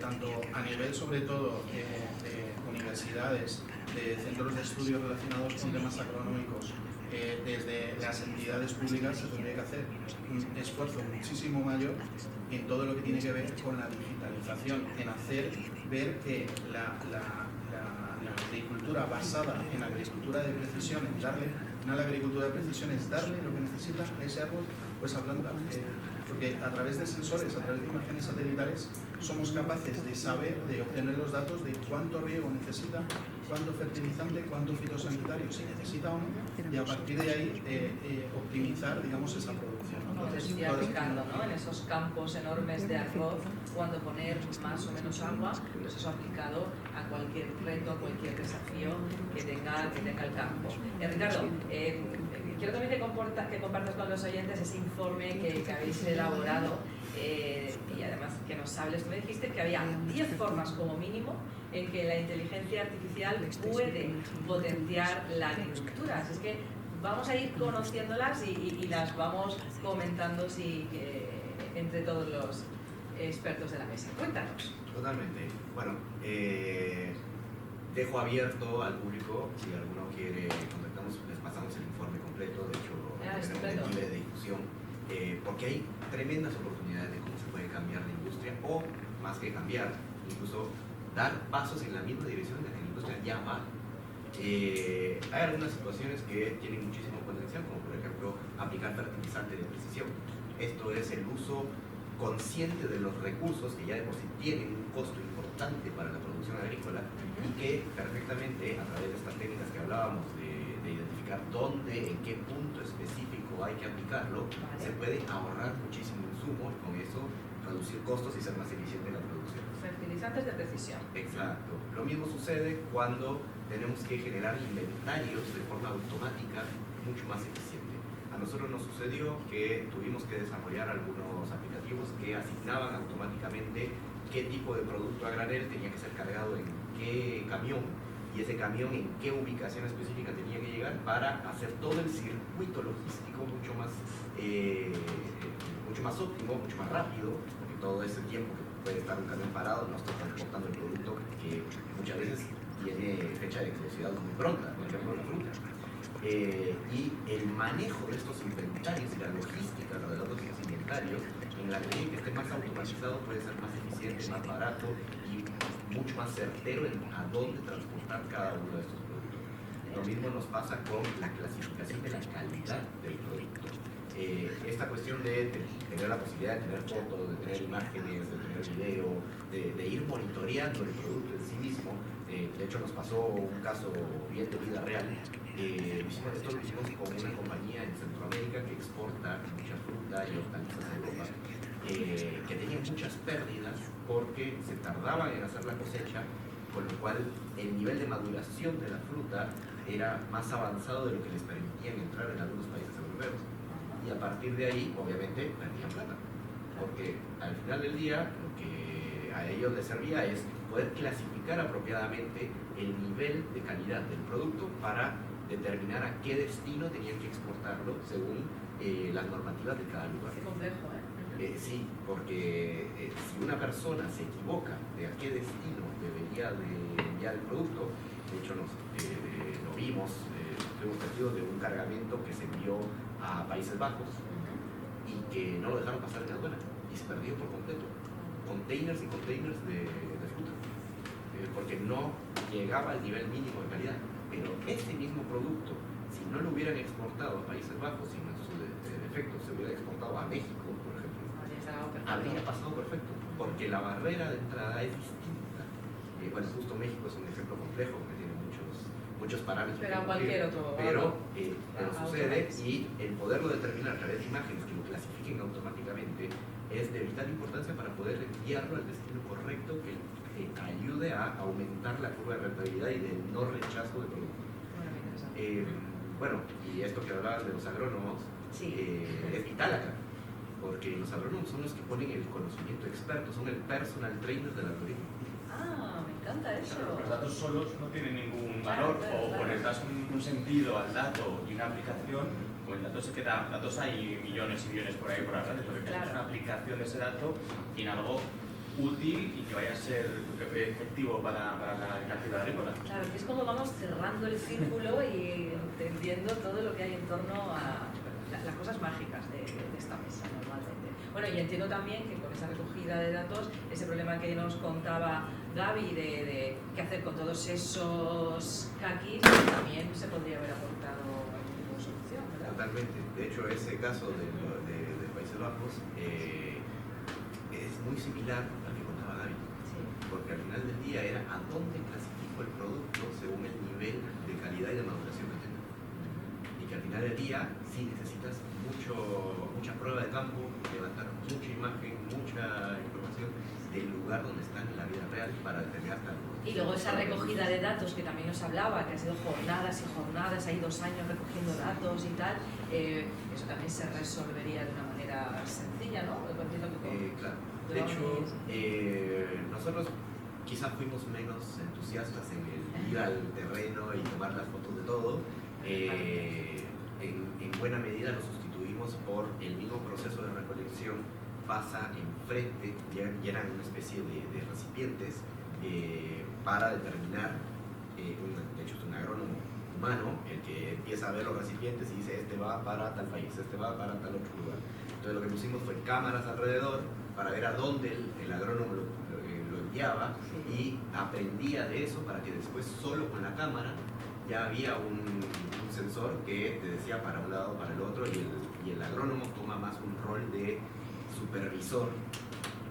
tanto a nivel, sobre todo, de universidades, de centros de estudios relacionados con temas agronómicos, desde las entidades públicas se tendría que hacer un esfuerzo muchísimo mayor en todo lo que tiene que ver con la digitalización, en hacer ver que la agricultura basada en agricultura de precisión, en darle, no la agricultura de precisión, es darle lo que necesita ese árbol o esa planta. Porque a través de sensores, a través de imágenes satelitales, somos capaces de saber, de obtener los datos de cuánto riego necesita, cuánto fertilizante, cuánto fitosanitario se necesita o no, y a partir de ahí optimizar, digamos, esa producción. Como te estoy aplicando, ¿no? En esos campos enormes de arroz, cuando poner más o menos agua, pues eso aplicado a cualquier reto, a cualquier desafío que tenga el campo. Ricardo, quiero también que compartas con los oyentes ese informe que habéis elaborado y además que nos hables. Tú me dijiste que había 10 formas como mínimo en que la inteligencia artificial puede potenciar la agricultura. Así es que vamos a ir conociéndolas y las vamos comentando entre todos los expertos de la mesa. Cuéntanos. Totalmente. Bueno, dejo abierto al público, si alguno quiere contactarnos, les pasamos el informe completo. De hecho, tenemos un nivel de discusión, porque hay tremendas oportunidades de cómo se puede cambiar la industria, o más que cambiar, incluso dar pasos en la misma dirección de que la industria ya va. Hay algunas situaciones que tienen muchísimo potencial, como por ejemplo aplicar fertilizante de precisión. Esto es el uso consciente de los recursos que ya de por sí tienen un costo importante para la producción agrícola y que perfectamente a través de estas técnicas que hablábamos de identificar dónde, en qué punto específico hay que aplicarlo, se puede ahorrar muchísimo insumo y con eso reducir costos y ser más eficiente en la producción. Fertilizantes de precisión. Exacto. Lo mismo sucede cuando tenemos que generar inventarios de forma automática mucho más eficiente. A nosotros nos sucedió que tuvimos que desarrollar algunos aplicativos que asignaban automáticamente qué tipo de producto a granel tenía que ser cargado en qué camión y ese camión en qué ubicación específica tenía que llegar para hacer todo el circuito logístico mucho más óptimo, mucho más rápido, porque todo ese tiempo que puede estar un camión parado no está transportando el producto que muchas veces tiene fecha de caducidad muy pronta, por ejemplo la fruta. Y el manejo de estos inventarios y la logística alrededor de estos inventarios, en la medida que esté más automatizado, puede ser más eficiente, más barato y mucho más certero en a dónde transportar cada uno de estos productos. Lo mismo nos pasa con la clasificación de la calidad del producto. Esta cuestión de tener la posibilidad de tener fotos, de tener imágenes, de tener video, de ir monitoreando el producto en sí mismo. De hecho nos pasó un caso bien de vida real. Esto lo hicimos con una compañía en Centroamérica que exporta mucha fruta y hortalizas a Europa, que tenía muchas pérdidas porque se tardaban en hacer la cosecha, con lo cual el nivel de maduración de la fruta era más avanzado de lo que les permitían entrar en algunos países europeos. Y a partir de ahí, obviamente, perdían plata, porque al final del día lo que a ellos les servía es poder clasificar apropiadamente el nivel de calidad del producto para determinar a qué destino tenían que exportarlo según las normativas de cada lugar. Qué complejo, ¿eh? Sí, porque si una persona se equivoca de a qué destino debería de enviar el producto, de hecho lo vimos, fuimos testigos de un cargamento que se envió a Países Bajos y que no lo dejaron pasar en la aduana y se perdió por completo. Containers y containers de fruta, porque no llegaba al nivel mínimo de calidad. Pero ese mismo producto, si no lo hubieran exportado a Países Bajos, si en su defecto se hubiera exportado a México, por ejemplo, habría pasado perfecto, porque la barrera de entrada es distinta. Bueno, justo México es un ejemplo complejo, que tiene muchos parámetros. Pero cualquier otro. Pero sucede, y el poderlo determinar a través de imágenes que lo clasifiquen automáticamente es de vital importancia para poder enviarlo al destino correcto que ayude a aumentar la curva de rentabilidad y de no rechazo de producto. Bueno, y esto que hablabas de los agrónomos, es vital acá, porque los agrónomos son los que ponen el conocimiento experto, son el personal trainer del algoritmo. Ah, me encanta eso. Claro, los datos solos no tienen ningún valor, o les das un sentido al dato y una aplicación, pues el dato se queda, datos hay millones y millones por ahí por atrás, lo que queremos es una aplicación de ese dato en algo útil y que vaya a ser efectivo para la actividad agrícola. Claro, que es como vamos cerrando el círculo y entendiendo todo lo que hay en torno a las cosas mágicas de esta mesa normalmente. Bueno, y entiendo también que con esa recogida de datos, ese problema que nos contaba Gaby de qué hacer con todos esos caquis, también se podría haber aportado como solución, ¿verdad? Totalmente. De hecho, ese caso de Países Bajos es muy similar al que contaba Gaby. Sí. Porque al final del día era a dónde clasifico el producto según el nivel de calidad y de maduración que tenga. Y que al final del día sí necesitas mucha prueba de campo, levantar mucha imagen, mucha información del lugar donde están en la vida real para determinar tal. Y luego esa recogida de datos que también nos hablaba, que ha sido jornadas y jornadas, hay 2 años recogiendo datos y tal, eso también se resolvería de una manera sencilla, ¿no? Claro. De hecho, nosotros quizás fuimos menos entusiastas en el ir al terreno y tomar las fotos de todo. En buena medida lo sustituimos por el mismo proceso de recolección. Pasa enfrente, ya eran una especie de recipientes para determinar, de hecho es un agrónomo humano el que empieza a ver los recipientes y dice este va para tal país, este va para tal otro lugar. Entonces lo que pusimos fue cámaras alrededor para ver a dónde el agrónomo lo enviaba y aprendía de eso para que después solo con la cámara ya había un sensor que te decía para un lado, para el otro y el agrónomo toma más un rol de supervisor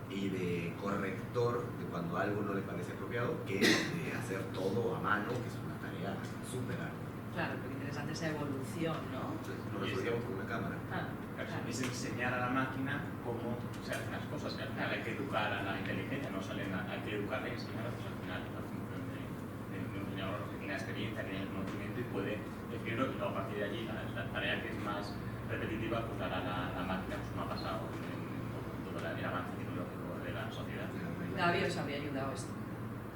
y de corrector de cuando algo no le parece apropiado que de hacer todo a mano, que es una tarea súper ardua. Claro, pero interesante esa evolución, ¿no? Entonces lo resolvíamos con una cámara. Es enseñar a la máquina cómo se hacen las cosas, que al final hay que educar a la inteligencia, no salen hay que educarla y enseñarla, pues al final la función de un diseñador que tiene experiencia, tiene el conocimiento y puede definirlo, y luego a partir de allí la tarea que es más repetitiva pues la hará la máquina, pues como ha pasado en todo el avance tecnológico de la sociedad. Gaby os habría ayudado esto.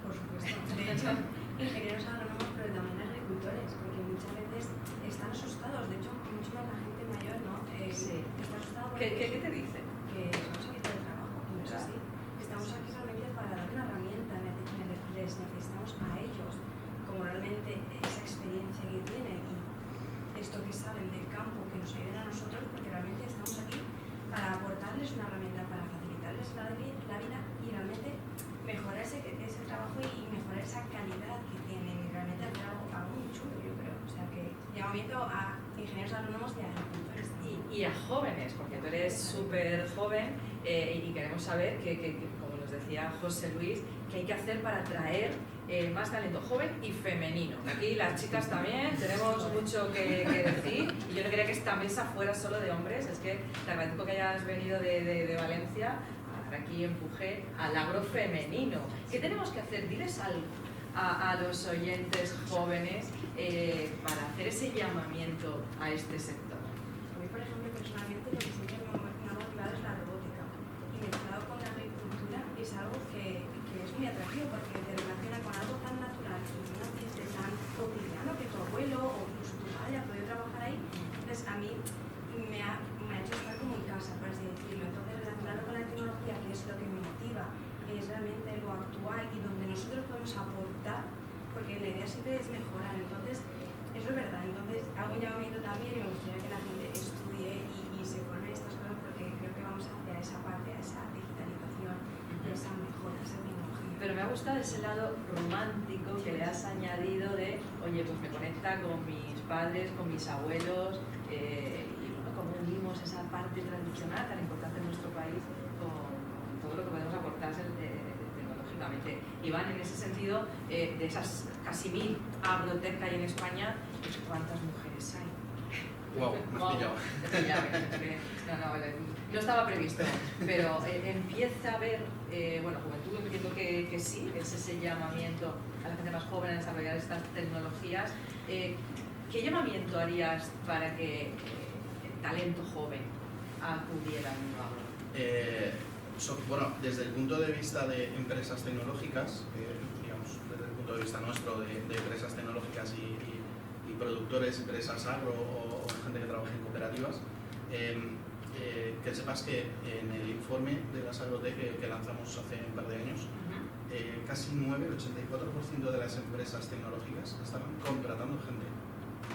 Por supuesto. De hecho, ingenieros agrónomos, pero también agricultores, porque muchas veces están asustados. De hecho, mucho más la gente mayor, ¿no? Sí. Está asustado ¿Qué porque te dice? que estamos aquí por el trabajo, y no es así. Estamos aquí solamente para dar una herramienta, les necesitamos a ellos, como realmente esa experiencia que tienen y esto que saben del campo, que nos ayuden a nosotros, porque realmente estamos aquí para aportarles una herramienta, para facilitarles la vida y realmente mejorar ese trabajo y mejorar esa calidad que tienen y realmente hacer algo muy chulo, yo creo. O sea que llamamiento a ingenieros agrónomos y a agricultores. Y a jóvenes, porque tú eres súper joven y queremos saber que, como nos decía José Luis, que hay que hacer para atraer más talento joven y femenino. Aquí las chicas también tenemos mucho que decir y yo no quería que esta mesa fuera solo de hombres, es que te agradezco que hayas venido de Valencia a dar aquí empuje al agro femenino. ¿Qué tenemos que hacer? Diles algo a los oyentes jóvenes para hacer ese llamamiento a este sector. A mí, por ejemplo, personalmente lo que siempre me ha motivado es la robótica y mezclado con la agricultura es algo que es muy atractivo porque te relaciona con algo tan natural y un ambiente tan cotidiano que tu abuelo o incluso tu padre ha podido trabajar ahí. Entonces a mí me ha hecho estar como en casa, por así decirlo. Entonces relacionarlo con la tecnología, que es lo que me motiva, es realmente lo actual y donde nosotros podemos aportar, porque la idea siempre es mejorar. Entonces eso es verdad. Entonces hago un llamamiento también y me gustaría que la gente estudie y se forme estas cosas porque creo que vamos hacia esa parte, a esa digitalización, a esa mejora, esa tecnología. Pero me ha gustado ese lado romántico que le has añadido de, oye, pues me conecta con mis padres, con mis abuelos, y bueno, cómo unimos esa parte tradicional tan importante en nuestro país con todo lo que podemos aportar tecnológicamente. Iván, en ese sentido, de esas casi 1000 agrotech que hay en España, ¿cuántas mujeres hay? Wow, me has pillado. No estaba previsto, pero empieza a haber, bueno, Juventud entiendo que sí, es ese llamamiento a la gente más joven a desarrollar estas tecnologías. ¿Qué llamamiento harías para que el talento joven acudiera al mundo agro? Bueno, desde el punto de vista de empresas tecnológicas, digamos, punto de vista nuestro, de empresas tecnológicas y productores, empresas agro o gente que trabaja en cooperativas, que sepas que en el informe de las Agrotec que lanzamos hace un par de años, casi 84% de las empresas tecnológicas estaban contratando gente.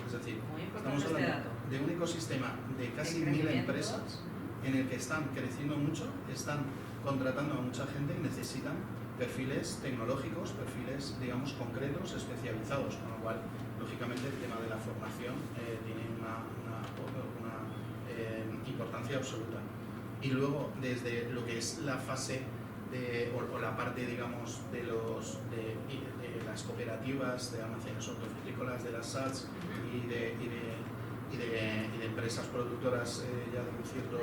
Es decir, estamos hablando de un ecosistema de casi 1000 empresas en el que están creciendo mucho, están contratando a mucha gente y necesitan perfiles tecnológicos, perfiles, digamos, concretos, especializados, con lo cual, lógicamente, el tema de la formación tiene una importancia absoluta. Y luego, desde lo que es la fase o la parte, digamos, de las cooperativas de almacenes hortofrutícolas, de las SATs y de empresas productoras ya de un cierto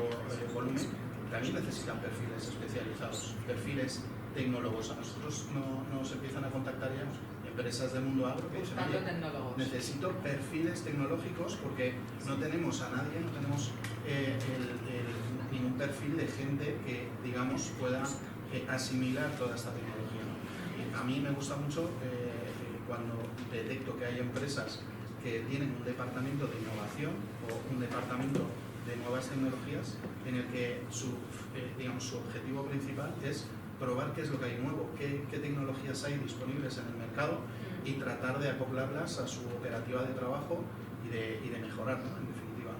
volumen, también necesitan perfiles especializados, perfiles tecnólogos. A nosotros nos empiezan a contactar ya empresas del mundo agro que dicen, oye, necesito perfiles tecnológicos porque no tenemos a nadie, no tenemos ningún perfil de gente que, digamos, pueda asimilar toda esta tecnología, ¿no? Y a mí me gusta mucho cuando detecto que hay empresas que tienen un departamento de innovación o un departamento de nuevas tecnologías en el que su objetivo principal es probar qué es lo que hay nuevo, qué tecnologías hay disponibles en el mercado y tratar de acoplarlas a su operativa de trabajo y de mejorar, ¿no? En definitiva.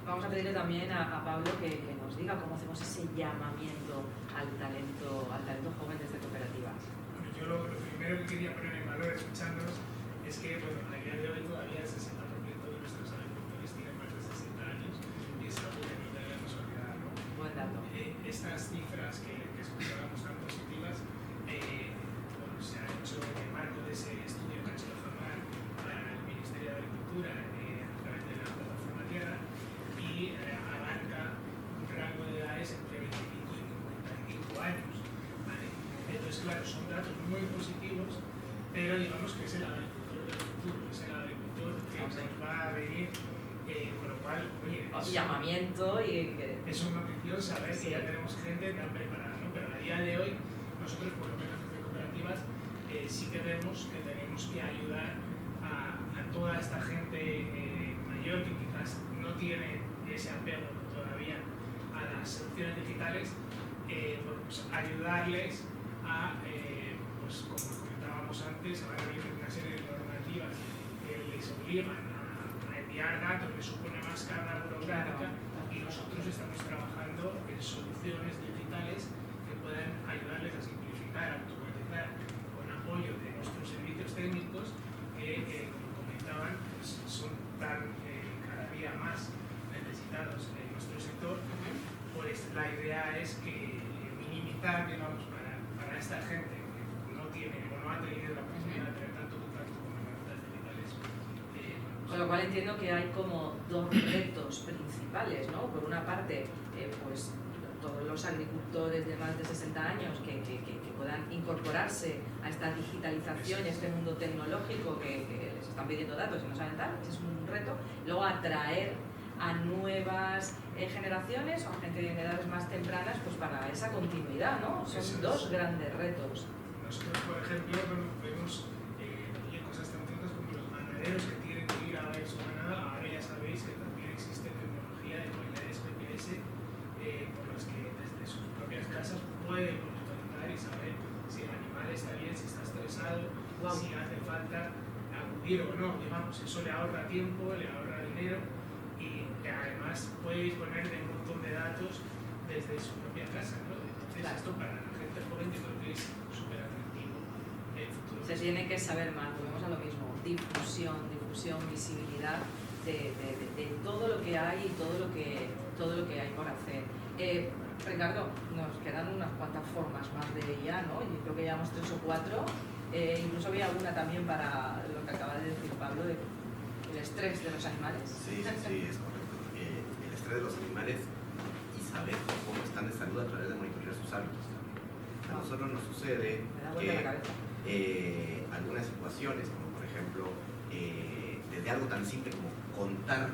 Vamos a pedirle también a Pablo que nos diga cómo hacemos ese llamamiento al talento joven desde cooperativas. Bueno, yo lo primero que quería poner en valor escuchándonos es que, bueno, a día de hoy todavía el 60% de nuestros agricultores tienen más de 60 años y es algo que no debemos olvidar, ¿no? Buen dato. Estas cifras que escuchábamos tan positivas, bueno, se ha hecho en el marco de ese estudio que ha hecho la FAMAR para el Ministerio de Agricultura a través de la plataforma Tierra y abarca un rango de edades entre 25 y 55 años, ¿vale? Entonces, claro, son datos muy positivos, pero digamos que es el agricultor del futuro, es el agricultor que nos va a venir, con lo cual, oye, llamamiento y es una notición saber que ya tenemos gente tan preparada, ¿no? Pero a día de hoy, nosotros, por lo menos desde cooperativas, sí que vemos que tenemos que ayudar a toda esta gente mayor que quizás no tiene ese apego todavía a las soluciones digitales, pues ayudarles a, pues como comentábamos antes, van a venir una serie de normativas que les obligan a enviar datos, les supone más carga burocrática y nosotros estamos trabajando en soluciones digitales que puedan ayudarles a simplificar, a automatizar con apoyo de nuestros servicios técnicos que como comentaban, pues son tan cada día más necesitados en nuestro sector. Pues la idea es que minimizar, digamos, para esta gente que no tiene o no ha tenido la posibilidad de tener tanto contacto con herramientas digitales. Con lo cual entiendo que hay como dos retos principales, ¿no? Por una parte, pues todos los agricultores de más de 60 años que puedan incorporarse a esta digitalización y a este mundo tecnológico que les están pidiendo datos y no saben tal, ese es un reto. Luego atraer a nuevas generaciones o a gente en edades más tempranas pues para esa continuidad, ¿no? Son dos grandes retos. Nosotros, por ejemplo, vemos cosas tan tontas como los ganaderos que tienen que ir a ver su ganado. Ahora ya sabéis que también existe tecnología de cualidades GPS por las que desde sus propias casas pueden monitorizar y saber si el animal está bien, si está estresado, si hace falta acudir o no. Digamos, eso le ahorra tiempo, le ahorra dinero y que además puede disponer de un montón de datos desde su propia casa, ¿no? Entonces, esto para la gente joven yo creo que es súper atractivo en el futuro. Se tiene que saber más, volvemos a lo mismo, difusión, visibilidad de todo lo que hay y todo lo que hay por hacer. Ricardo, nos quedan unas cuantas formas más de ella, ¿no? Yo creo que llevamos 3 o 4, incluso había una también para lo que acaba de decir Pablo, de el estrés de los animales. Sí, es correcto. El estrés de los animales y saber cómo están de salud a través de monitorear sus hábitos también. A nosotros nos sucede que algunas situaciones, como por ejemplo, desde algo tan simple como contar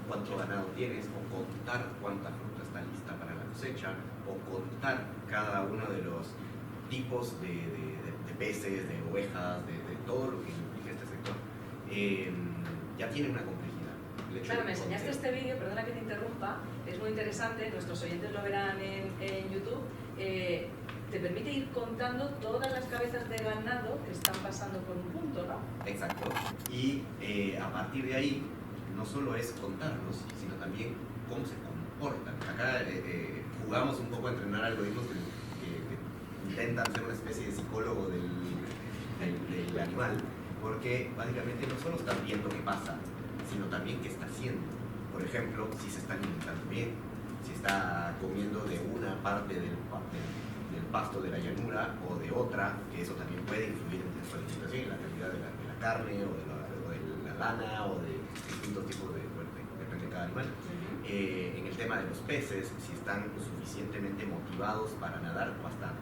cuánto ganado tienes, o contar cuánta fruta está lista para la cosecha, o contar cada uno de los tipos de peces, de ovejas, de todo lo que implica este sector, ya tiene una complejidad. Claro, me enseñaste este vídeo, perdona que te interrumpa, es muy interesante, nuestros oyentes lo verán en YouTube. Te permite ir contando todas las cabezas de ganado que están pasando por un punto, ¿no? Exacto. Y a partir de ahí, no solo es contarlos, sino también cómo se comportan. Acá jugamos un poco a entrenar algoritmos que intentan ser una especie de psicólogo del animal, porque básicamente no solo están viendo qué pasa, sino también qué está haciendo. Por ejemplo, si se está alimentando bien, si está comiendo de una parte del pasto de la llanura o de otra, que eso también puede influir en su alimentación, en la calidad de la carne o de la lana o de distintos tipos depende de cada animal. En el tema de los peces, si están suficientemente motivados para nadar o hasta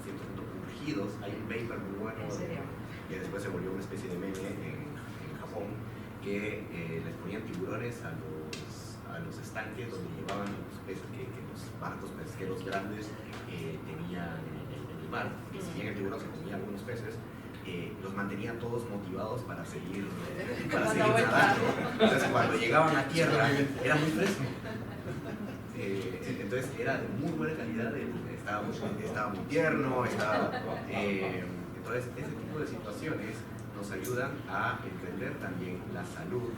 cierto punto urgidos. Hay un paper muy bueno que después se volvió una especie de meme en Japón, que les ponían tiburones a los estanques donde llevaban los peces que los barcos pesqueros grandes tenían en el mar. Y si bien el tiburón se comía algunos peces, los mantenían todos motivados para seguir nadando. Entonces cuando llegaban a tierra era muy fresco. Entonces era de muy buena calidad, estaba muy tierno, entonces ese tipo de situaciones nos ayudan a entender también la salud,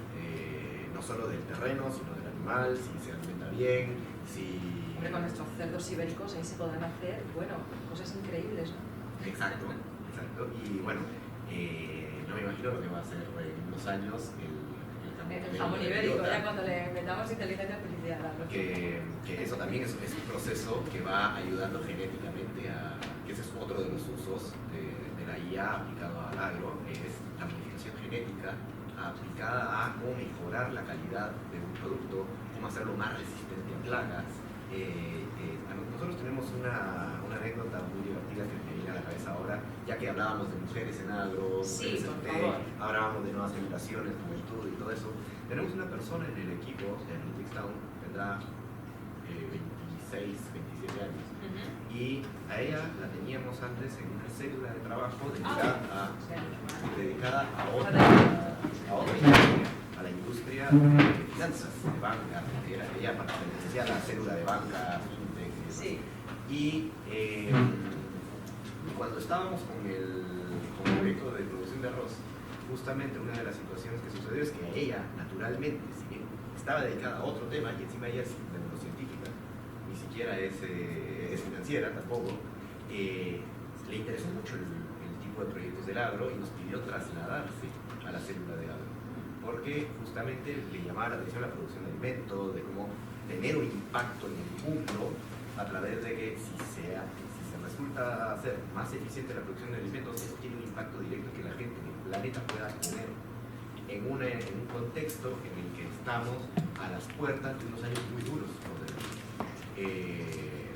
no solo del terreno, sino del animal, si se alimenta bien, si... Hombre, con nuestros cerdos ibéricos ahí se podrán hacer, bueno, cosas increíbles, ¿no? Exacto. Y bueno, no me imagino lo que va a ser en unos años el jamón ibérico, ya cuando le metamos inteligencia artificial. Que eso también es un proceso que va ayudando genéticamente que ese es otro de los usos de la IA aplicado al agro, es la modificación genética aplicada a cómo mejorar la calidad de un producto, cómo hacerlo más resistente a plagas. Nosotros tenemos una anécdota muy divertida que me viene a la cabeza ahora, ya que hablábamos de mujeres en agro, sí, por mujeres favor. Hablábamos de nuevas generaciones, juventud y todo eso. Tenemos una persona en el equipo de Analytics Town, tendrá 26, 27 años, y a ella la teníamos antes en una célula de trabajo dedicada a otra industria, a la industria de finanzas, de banca. Ella pertenecía a la célula de banca, fintech. Sí. Y cuando estábamos con el proyecto de producción de arroz, justamente una de las situaciones que sucedió es que ella, naturalmente, si bien estaba dedicada a otro tema, y encima ella es neurocientífica, ni siquiera es financiera tampoco, le interesó mucho el tipo de proyectos del agro y nos pidió trasladarse a la célula de agro, porque justamente le llamaba la atención la producción de alimentos, de cómo tener un impacto en el mundo a través de que si se resulta ser más eficiente la producción de alimentos, eso tiene un impacto directo que la gente en el planeta pueda comer en un contexto en el que estamos a las puertas de unos años muy duros,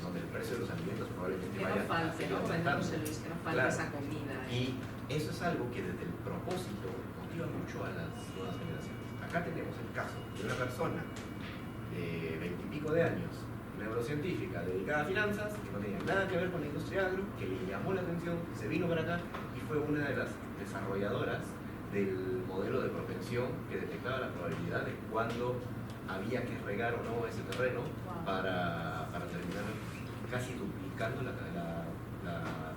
donde el precio de los alimentos probablemente que vaya no falte, ¿no? Como José Luis, que no falte claro. esa comida. Y eso es algo que desde el propósito motiva mucho a las nuevas generaciones. Acá tenemos el caso de una persona de 20 y pico de años, neurocientífica, dedicada a finanzas, que no tenía nada que ver con la industria agro, que le llamó la atención, se vino para acá y fue una de las desarrolladoras del modelo de propensión que detectaba la probabilidad de cuándo había que regar o no ese terreno para terminar casi duplicando la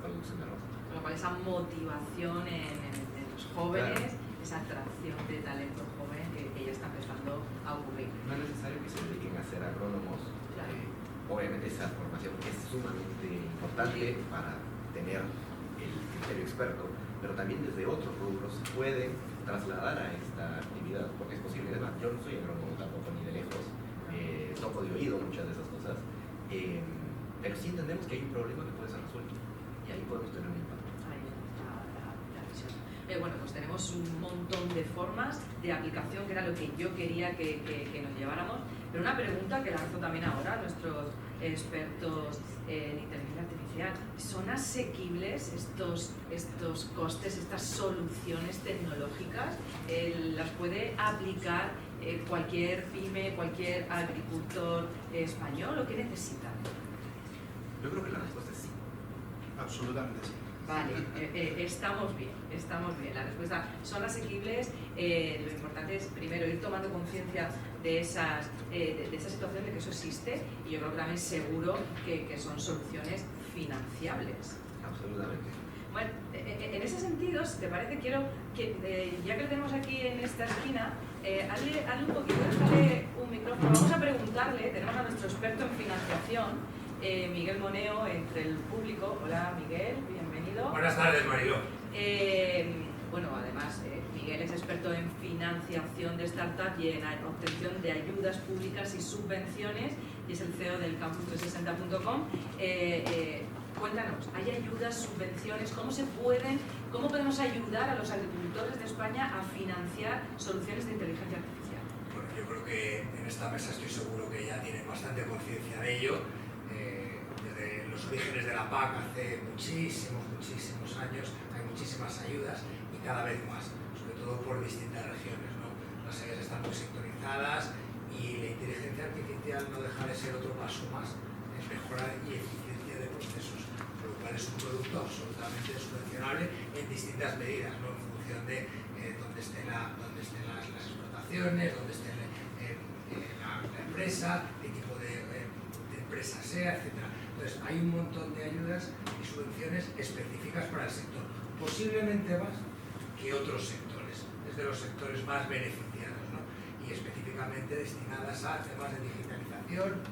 producción de arroz. Con lo cual esa motivación en los jóvenes, claro, esa atracción de talento joven que ya está empezando a ocurrir. No es necesario que se dediquen a ser agrónomos. Claro. Obviamente esa formación es sumamente importante para tener el criterio experto, pero también desde otros rubros se pueden trasladar a esta actividad, porque es posible. Además, yo no soy agrónomo tampoco ni de lejos, toco de oído muchas de esas cosas, pero sí entendemos que hay un problema que puede ser resuelto y ahí podemos tener un impacto. Ahí está la visión. Bueno, pues tenemos un montón de formas de aplicación, que era lo que yo quería que nos lleváramos, pero una pregunta que lanzo también ahora a nuestros expertos en inteligencia artificial: ¿son asequibles estos costes, estas soluciones tecnológicas? ¿Las puede aplicar cualquier pyme, cualquier agricultor español, o qué necesitan? Yo creo que la respuesta es sí. Absolutamente sí. Vale, estamos bien. La respuesta son asequibles. Lo importante es primero ir tomando conciencia de esa situación, de que eso existe, y yo creo que también seguro que son soluciones financiables. Absolutamente. Bueno, en ese sentido, si te parece, quiero que, ya que lo tenemos aquí en esta esquina, hazle un poquito, déjale un micrófono. Vamos a preguntarle, tenemos a nuestro experto en financiación, Miguel Moneo, entre el público. Hola, Miguel, bienvenido. Buenas tardes, Mariló. Bueno, además, Miguel es experto en financiación de startups y en obtención de ayudas públicas y subvenciones, y es el CEO del campus360.com. Cuéntanos, ¿hay ayudas, subvenciones? ¿Cómo podemos ayudar a los agricultores de España a financiar soluciones de inteligencia artificial? Bueno, yo creo que en esta mesa estoy seguro que ya tienen bastante conciencia de ello. Desde los orígenes de la PAC, hace muchísimos años, hay muchísimas ayudas y cada vez más, sobre todo por distintas regiones, ¿no? Las áreas están muy sectorizadas y la inteligencia artificial no deja de ser otro paso más en mejora y eficiencia de procesos, por lo cual es un producto absolutamente subvencionable en distintas medidas, ¿no? En función de dónde estén las explotaciones, dónde esté la empresa, qué tipo de empresa sea, etc. Entonces, hay un montón de ayudas y subvenciones específicas para el sector, posiblemente más que otros sectores, desde los sectores más beneficiados, ¿no? Y específicamente destinadas a temas de digitalización,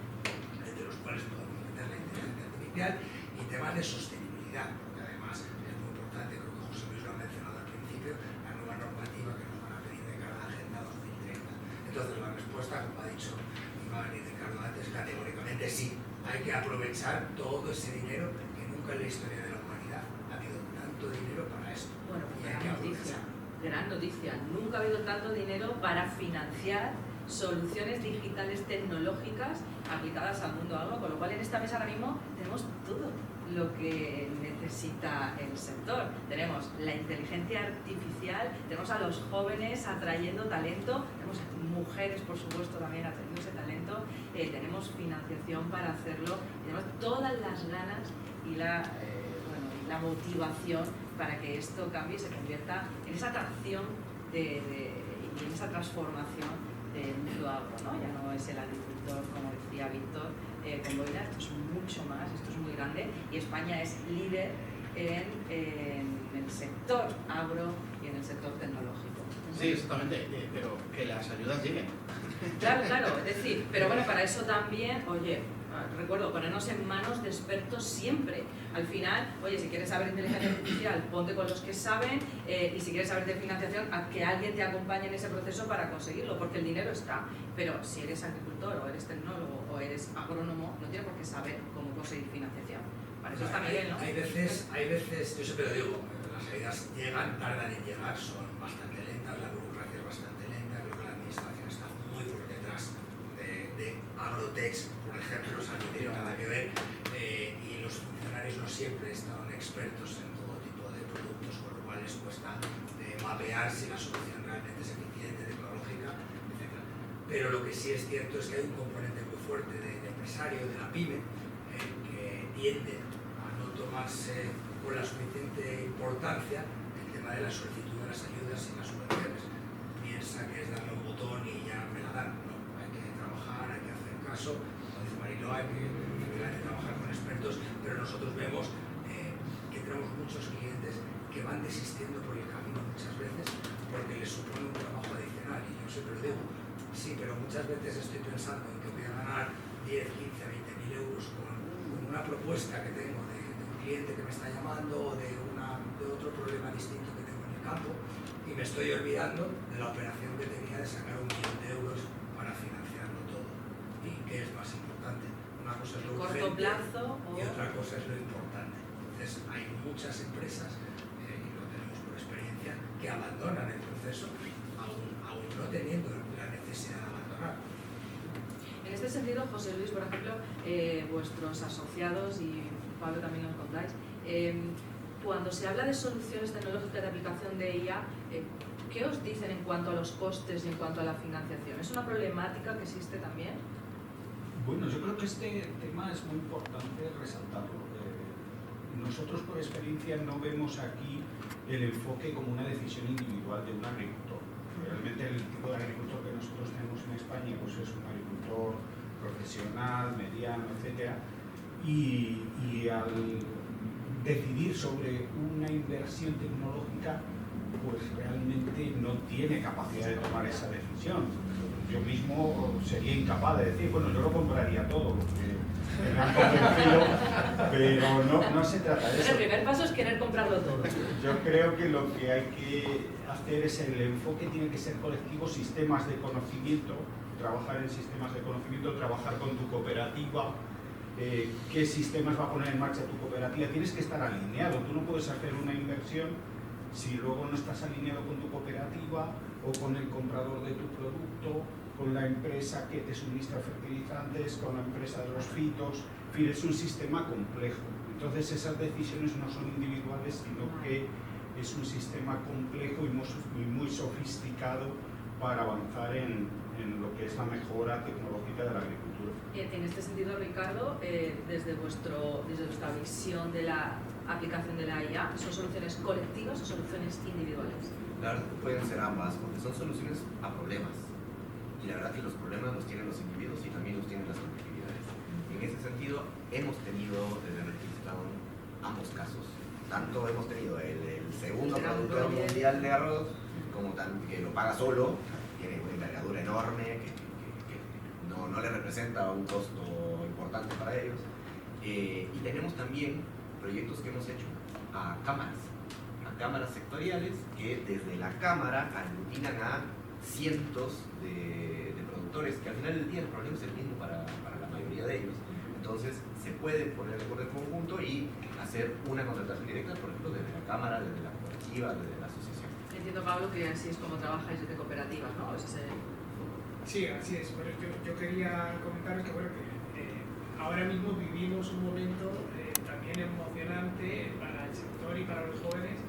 entre los cuales podemos meter la inteligencia artificial, y temas de sostenibilidad, que además es muy importante, creo que José Luis lo ha mencionado al principio, la nueva normativa que nos van a pedir de cara a la Agenda 2030. Entonces, la respuesta, como ha dicho Iván y Ricardo antes, categóricamente sí. Hay que aprovechar todo ese dinero, que nunca en la historia de la humanidad ha habido tanto dinero para esto. Bueno, pues Y hay que gran noticia. Nunca ha habido tanto dinero para financiar soluciones digitales tecnológicas aplicadas al mundo agro, con lo cual en esta mesa ahora mismo tenemos todo lo que necesita el sector. Tenemos la inteligencia artificial, tenemos a los jóvenes atrayendo talento, tenemos mujeres, por supuesto, también atrayendo ese talento, tenemos financiación para hacerlo, tenemos todas las ganas y la motivación para que esto cambie y se convierta en esa atracción y en esa transformación del mundo agro, ¿no? Ya no es el agricultor, como decía Víctor, con Boina, esto es mucho más, esto es muy grande, y España es líder en el sector agro y en el sector tecnológico. Sí, exactamente, pero que las ayudas lleguen. Claro, es decir, pero bueno, para eso también, oye, recuerdo, ponernos en manos de expertos siempre. Al final, oye, si quieres saber inteligencia artificial, ponte con los que saben, y si quieres saber de financiación, haz que alguien te acompañe en ese proceso para conseguirlo, porque el dinero está. Pero si eres agricultor, o eres tecnólogo, o eres agrónomo, no tienes por qué saber cómo conseguir financiación. Para eso está Miguel, ¿no? Hay veces, yo siempre lo digo, las ayudas llegan, tardan en llegar, son bastante lentas, la burocracia es bastante lenta, creo que la administración está muy por detrás de Agrotech, por ejemplo, o sea, no tiene nada que ver, y los funcionarios no siempre están expertos en todo tipo de productos, con lo cual les cuesta mapear si la solución realmente es eficiente, tecnológica, etc. Pero lo que sí es cierto es que hay un componente muy fuerte de empresario, de la pyme, que tiende a no tomarse con la suficiente importancia el tema de la solicitud de las ayudas y las subvenciones. Piensa que es darle un botón y ya me la dan. No, hay que trabajar, hay que hacer caso, como dice Mariló, hay que trabajar con expertos, pero nosotros vemos que tenemos muchos clientes que van desistiendo por el camino muchas veces porque les supone un trabajo adicional, y yo siempre lo digo, sí, pero muchas veces estoy pensando en que voy a ganar 10, 15, 20.000 euros con una propuesta que tengo de un cliente que me está llamando, o de otro problema distinto que tengo en el campo, y me estoy olvidando de la operación que tenía de sacar 1 millón de euros para financiarlo todo. ¿Y qué es más importante? Una cosa es lo corto urgente plazo y otra cosa es lo importante. Entonces hay muchas empresas, y lo tenemos por experiencia, que abandonan el proceso aún no teniendo la necesidad de abandonar. En este sentido, José Luis, por ejemplo, vuestros asociados, y Pablo también nos contáis, cuando se habla de soluciones tecnológicas de aplicación de IA, ¿qué os dicen en cuanto a los costes y en cuanto a la financiación? ¿Es una problemática que existe también? Bueno, yo creo que este tema es muy importante resaltarlo. nosotros por experiencia no vemos aquí el enfoque como una decisión individual de un agricultor. Realmente el tipo de agricultor que nosotros tenemos en España pues es un agricultor profesional, mediano, etc. Y al decidir sobre una inversión tecnológica, pues realmente no tiene capacidad de tomar esa decisión. Yo mismo sería incapaz de decir, bueno, yo lo compraría todo, porque me han convencido, pero no se trata de eso. Pero el primer paso es querer comprarlo todo. Yo creo que lo que hay que hacer es el enfoque tiene que ser colectivo, sistemas de conocimiento, trabajar en sistemas de conocimiento, trabajar con tu cooperativa, qué sistemas va a poner en marcha tu cooperativa. Tienes que estar alineado, tú no puedes hacer una inversión si luego no estás alineado con tu cooperativa o con el comprador de tu producto, con la empresa que te suministra fertilizantes, con la empresa de los fitos. En fin, es un sistema complejo. Entonces esas decisiones no son individuales, sino que es un sistema complejo y muy sofisticado para avanzar en lo que es la mejora tecnológica de la agricultura. En este sentido, Ricardo, desde vuestra visión de la aplicación de la IA, ¿son soluciones colectivas o soluciones individuales? La verdad que pueden ser ambas, porque son soluciones a problemas. Y la verdad que los problemas los tienen los individuos y también los tienen las colectividades. En ese sentido, hemos tenido desde registrado ambos casos. Tanto hemos tenido el segundo productor mundial de arroz, como que lo paga solo, tiene una envergadura enorme, que no le representa un costo importante para ellos. Y tenemos también proyectos que hemos hecho a cámaras sectoriales que desde la cámara aglutinan a cientos de productores, que al final del día el problema es el mismo para la mayoría de ellos. Entonces se puede poner de acuerdo en conjunto y hacer una contratación directa, por ejemplo, desde la cámara, desde la cooperativa, desde la asociación. Entiendo, Pablo, que así es como trabajáis desde cooperativas, ¿no? Sí, así es. Bueno, yo quería comentaros que, bueno, que ahora mismo vivimos un momento también emocionante para el sector y para los jóvenes,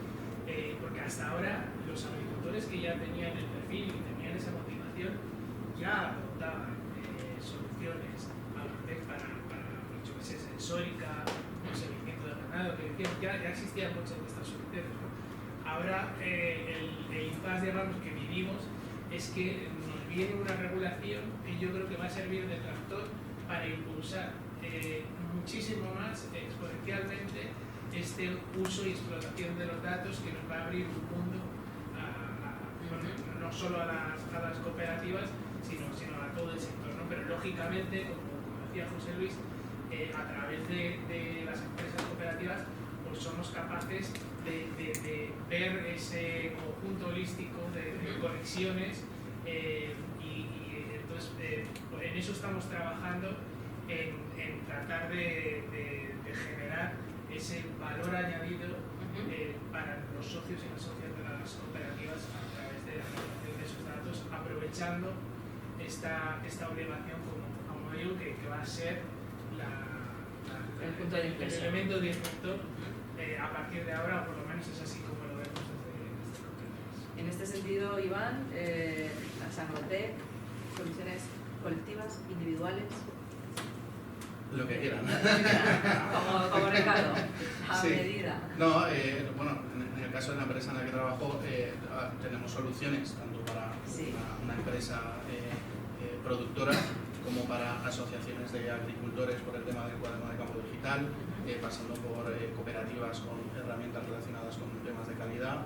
porque hasta ahora los agricultores que ya tenían el perfil y tenían esa motivación ya adoptaban soluciones agrotech para yo que sé, sensórica, o seguimiento de ganado, que decían, ya existían muchas de estas soluciones, ¿no? Ahora el impasse, digamos, que vivimos es que nos viene una regulación que yo creo que va a servir de tractor para impulsar muchísimo más exponencialmente este uso y explotación de los datos, que nos va a abrir un mundo no solo a las cooperativas, sino a todo el sector, ¿no? Pero lógicamente, como decía José Luis, a través de las empresas cooperativas pues somos capaces de ver ese conjunto holístico de conexiones y entonces en eso estamos trabajando, en tratar de generar ese valor añadido para los socios y las socias de las cooperativas a través de la generación de esos datos, aprovechando esta obligación como digo, que va a ser el punto de inflexión, el elemento disruptor a partir de ahora, o por lo menos es así como lo vemos desde cooperativas. En este sentido, Iván, las agrotech, soluciones colectivas, individuales. Lo que quieran. Como Ricardo, a sí. medida. No, bueno, en el caso de la empresa en la que trabajo, tenemos soluciones tanto para una empresa productora como para asociaciones de agricultores por el tema del cuaderno de campo digital, pasando por cooperativas con herramientas relacionadas con temas de calidad,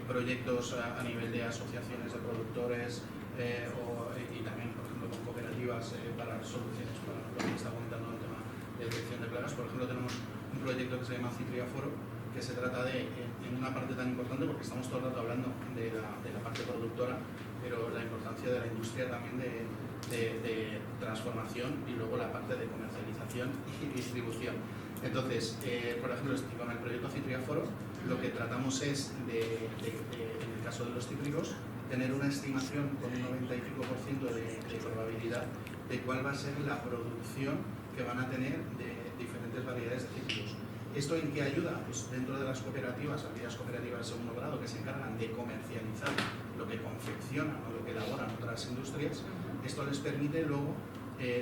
proyectos a nivel de asociaciones de productores y también, por ejemplo, con cooperativas para soluciones para lo que está comentando el tema de detección de plagas. Por ejemplo, tenemos un proyecto que se llama Citriaforo, que se trata de, en una parte tan importante, porque estamos todo el rato hablando de la parte productora, pero la importancia de la industria también de transformación y luego la parte de comercialización y distribución. Entonces, por ejemplo, con el proyecto Citriaforo, lo que tratamos es, en el caso de los cítricos, tener una estimación con un 90 y pico % de probabilidad de cuál va a ser la producción que van a tener de diferentes variedades de cítricos. ¿Esto en qué ayuda? Pues dentro de las cooperativas, aquellas cooperativas de segundo grado que se encargan de comercializar lo que confeccionan o lo que elaboran otras industrias, esto les permite luego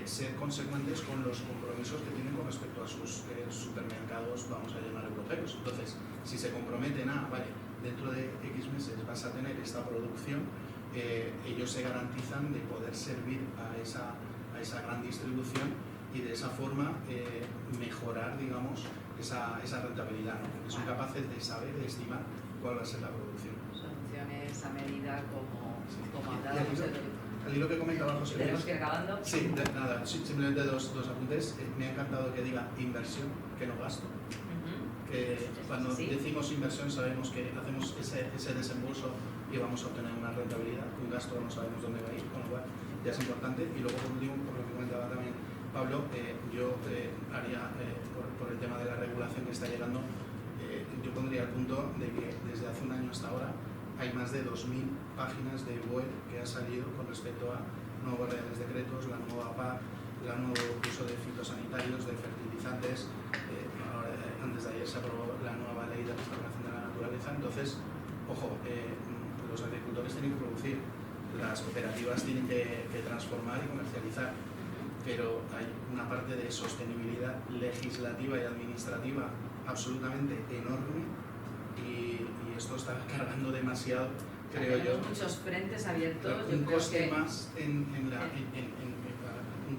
ser consecuentes con los compromisos que tienen con respecto a sus supermercados, vamos a llamar europeos. Entonces, si se comprometen a, vale, dentro de X meses vas a tener esta producción, ellos se garantizan de poder servir a esa gran distribución y de esa forma mejorar, digamos, esa rentabilidad, ¿no? Porque son capaces de saber, de estimar cuál va a ser la producción. Soluciones a medida como Y hablábamos al hilo que comentaba José Luis. tenemos que ir acabando. Sí, nada, simplemente dos apuntes. Me ha encantado que diga inversión, que no gasto. Que cuando decimos inversión sabemos que hacemos ese desembolso y vamos a obtener una rentabilidad. Un gasto no sabemos dónde va a ir, con lo cual ya es importante. Y luego, por último, por lo que comentaba también Pablo, yo haría, por el tema de la regulación que está llegando, yo pondría el punto de que desde hace un año hasta ahora hay más de 2.000 páginas de web que ha salido con respecto a nuevos reales decretos, la nueva PAC, el nuevo uso de fitosanitarios, de fertilizantes. Antes de ayer se aprobó la nueva ley de restauración de la naturaleza. Entonces, ojo, los agricultores tienen que producir, las cooperativas tienen que transformar y comercializar, pero hay una parte de sostenibilidad legislativa y administrativa absolutamente enorme y esto está cargando demasiado, creo yo. Muchos frentes abiertos. Un coste más, un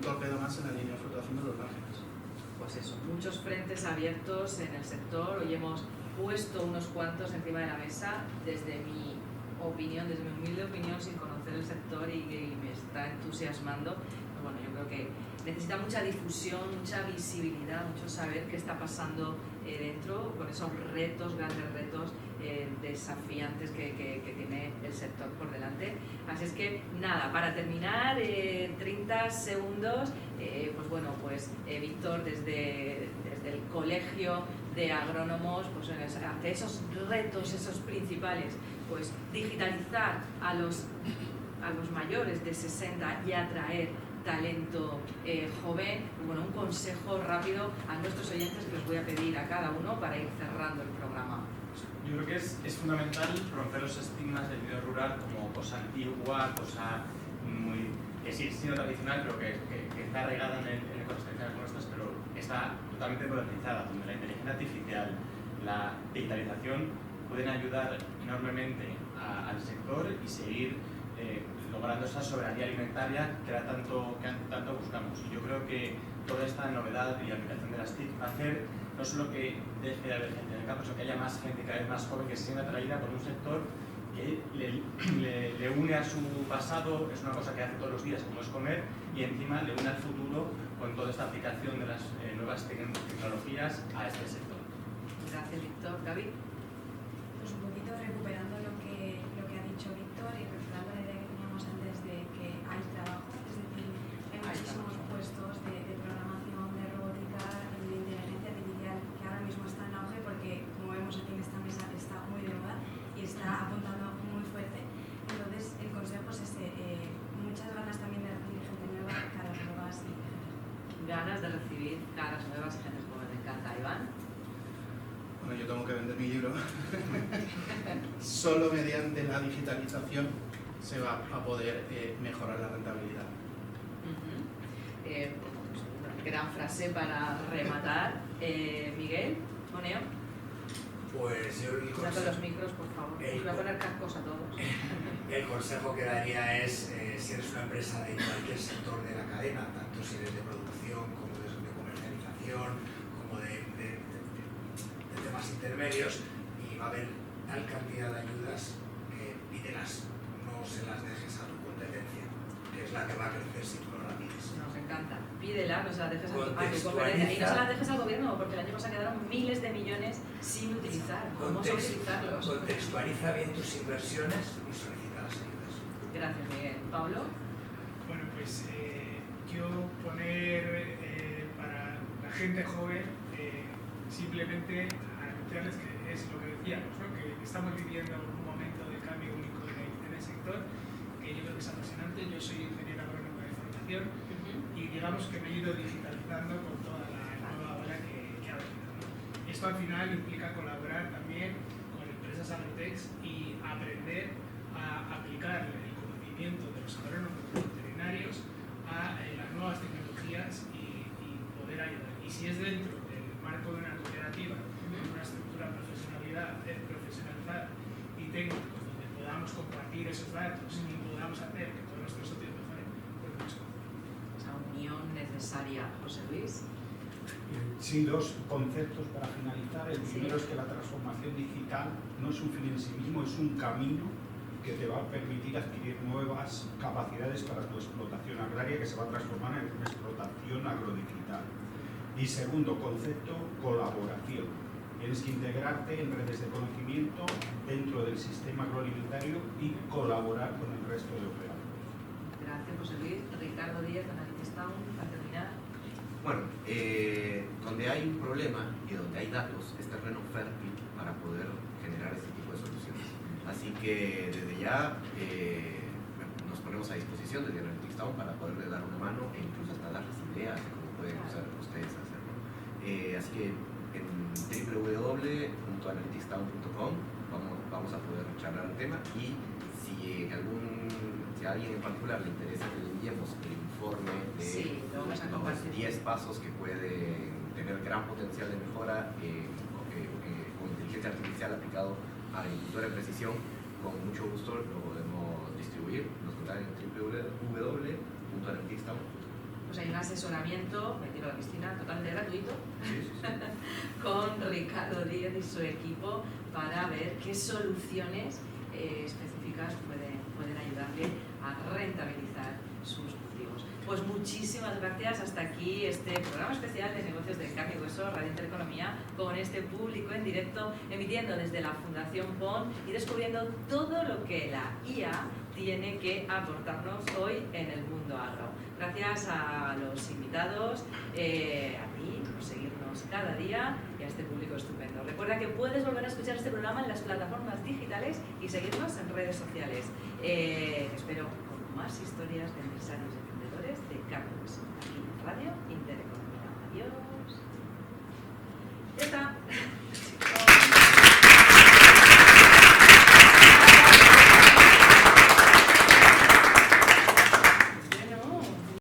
torpedo más en la línea de flotación de los márgenes. Pues eso, muchos frentes abiertos en el sector. Hoy hemos puesto unos cuantos encima de la mesa desde mi opinión, desde mi humilde opinión, sin conocer el sector y me está entusiasmando. Bueno, yo creo que necesita mucha difusión, mucha visibilidad, mucho saber qué está pasando dentro con esos retos, grandes retos desafiantes que tiene el sector por delante. Así es que nada, para terminar, 30 segundos, pues bueno, pues Víctor desde el colegio de agrónomos, pues ante esos retos, esos principales, pues digitalizar a los mayores de 60 y atraer talento joven. Bueno, un consejo rápido a nuestros oyentes que os voy a pedir a cada uno para ir cerrando el programa. Yo creo que es fundamental romper los estigmas del medio rural como cosa antigua, cosa que sí es siendo tradicional, pero que está arraigada en ecosistemas nuestras, pero está totalmente modernizada, donde la inteligencia artificial, la digitalización pueden ayudar enormemente al sector y seguir logrando esa soberanía alimentaria que tanto buscamos. Y yo creo que toda esta novedad y aplicación de las TIC va a hacer no solo que deje de haber gente en el campo, sino que haya más gente cada vez más joven que se sienta atraída por un sector que le une a su pasado, es una cosa que hace todos los días, como es comer, y encima le une al futuro con toda esta aplicación de las nuevas tecnologías a este sector. Gracias, Víctor. Gaby. Pues un poquito recuperando lo que ha dicho Víctor y reflejando la idea que teníamos antes de que hay trabajo, es decir, hay muchísimos puestos de programación, de robótica, de inteligencia artificial que ahora mismo está en auge porque, como vemos aquí en esta mesa, está muy de moda y está apuntando muy fuerte. Entonces, el consejo es muchas ganas también de recibir gente nueva, caras nuevas y Ganas de recibir caras nuevas y gente joven. Me encanta. Iván. Bueno, yo tengo que vender mi libro. Solo mediante la digitalización se va a poder mejorar la rentabilidad. Gran frase para rematar. Miguel, Moneo. Pues yo el Cuidado los micros, por favor. Os voy a poner cascos a todos. El consejo que daría es, si eres una empresa de cualquier sector de la cadena, tanto si eres de producción como de comercialización, como de temas intermedios, y va a haber tal cantidad de ayudas que pídelas, no se las dejes a tu competencia, que es la que va a crecer si tú lo rapides. Nos encanta. Pídela, no se las dejes a tu Contextualiza. competencia. Y no se las dejes al gobierno, porque el año pasado quedaron miles de millones sin utilizar. ¿Cómo utilizarlos? Contextualiza bien tus inversiones y solicita las ayudas. Gracias, Miguel. Pablo. Bueno, pues yo poner para la gente joven simplemente anunciarles que es lo que decíamos, ¿no? Que estamos viviendo un momento de cambio único en el sector, que yo creo que es apasionante. Yo soy ingeniero agrónomo de formación y digamos que me he ido digitalizando con toda la nueva ola que ha venido, ¿no? Esto al final implica colaborar también con empresas agrotex y aprender a aplicar el conocimiento de los agrónomos, de los veterinarios, a a las nuevas tecnologías y poder ayudar. Y si es dentro del marco de una cooperativa, con una estructura profesionalizada y técnicos donde podamos compartir esos datos y podamos hacer que todos nuestros socios mejoren, pues mejor. Esa unión necesaria, José Luis. Sí, dos conceptos para finalizar. El primero es que la transformación digital no es un fin en sí mismo, es un camino que te va a permitir adquirir nuevas capacidades para tu explotación agraria, que se va a transformar en una explotación agrodigital. Y segundo concepto, colaboración. Tienes que integrarte en redes de conocimiento dentro del sistema agroalimentario y colaborar con el resto de operadores. Gracias, José Luis. Ricardo Díaz, Analytics Town, para terminar. Bueno, donde hay un problema y donde hay datos es terreno fértil para poder generar este tipo de soluciones. Así que desde ya nos ponemos a disposición desde Analytics Town para poderle dar una mano e incluso hasta darles ideas de cómo pueden usar ustedes hacerlo. Así que en www.analyticstown.com vamos a poder charlar el tema, y si a alguien en particular le interesa que le enviemos el informe de los 10 pasos que pueden tener gran potencial de mejora con inteligencia artificial aplicado a la agricultura de precisión, con mucho gusto lo podemos distribuir. Nos encuentran en www.analyticstown.com. Pues hay un asesoramiento, me tiro a la piscina, totalmente gratuito, Sí. con Ricardo Díaz y su equipo para ver qué soluciones específicas pueden ayudarle a rentabilizar sus cultivos. Pues muchísimas gracias. Hasta aquí este programa especial de negocios de carne y hueso, Radio Intereconomía, con este público en directo, emitiendo desde la Fundación PON y descubriendo todo lo que la IA tiene que aportarnos hoy en el mundo agro. Gracias a los invitados, a ti por seguirnos cada día y a este público estupendo. Recuerda que puedes volver a escuchar este programa en las plataformas digitales y seguirnos en redes sociales. Espero con más historias de empresarios y emprendedores de carne y hueso.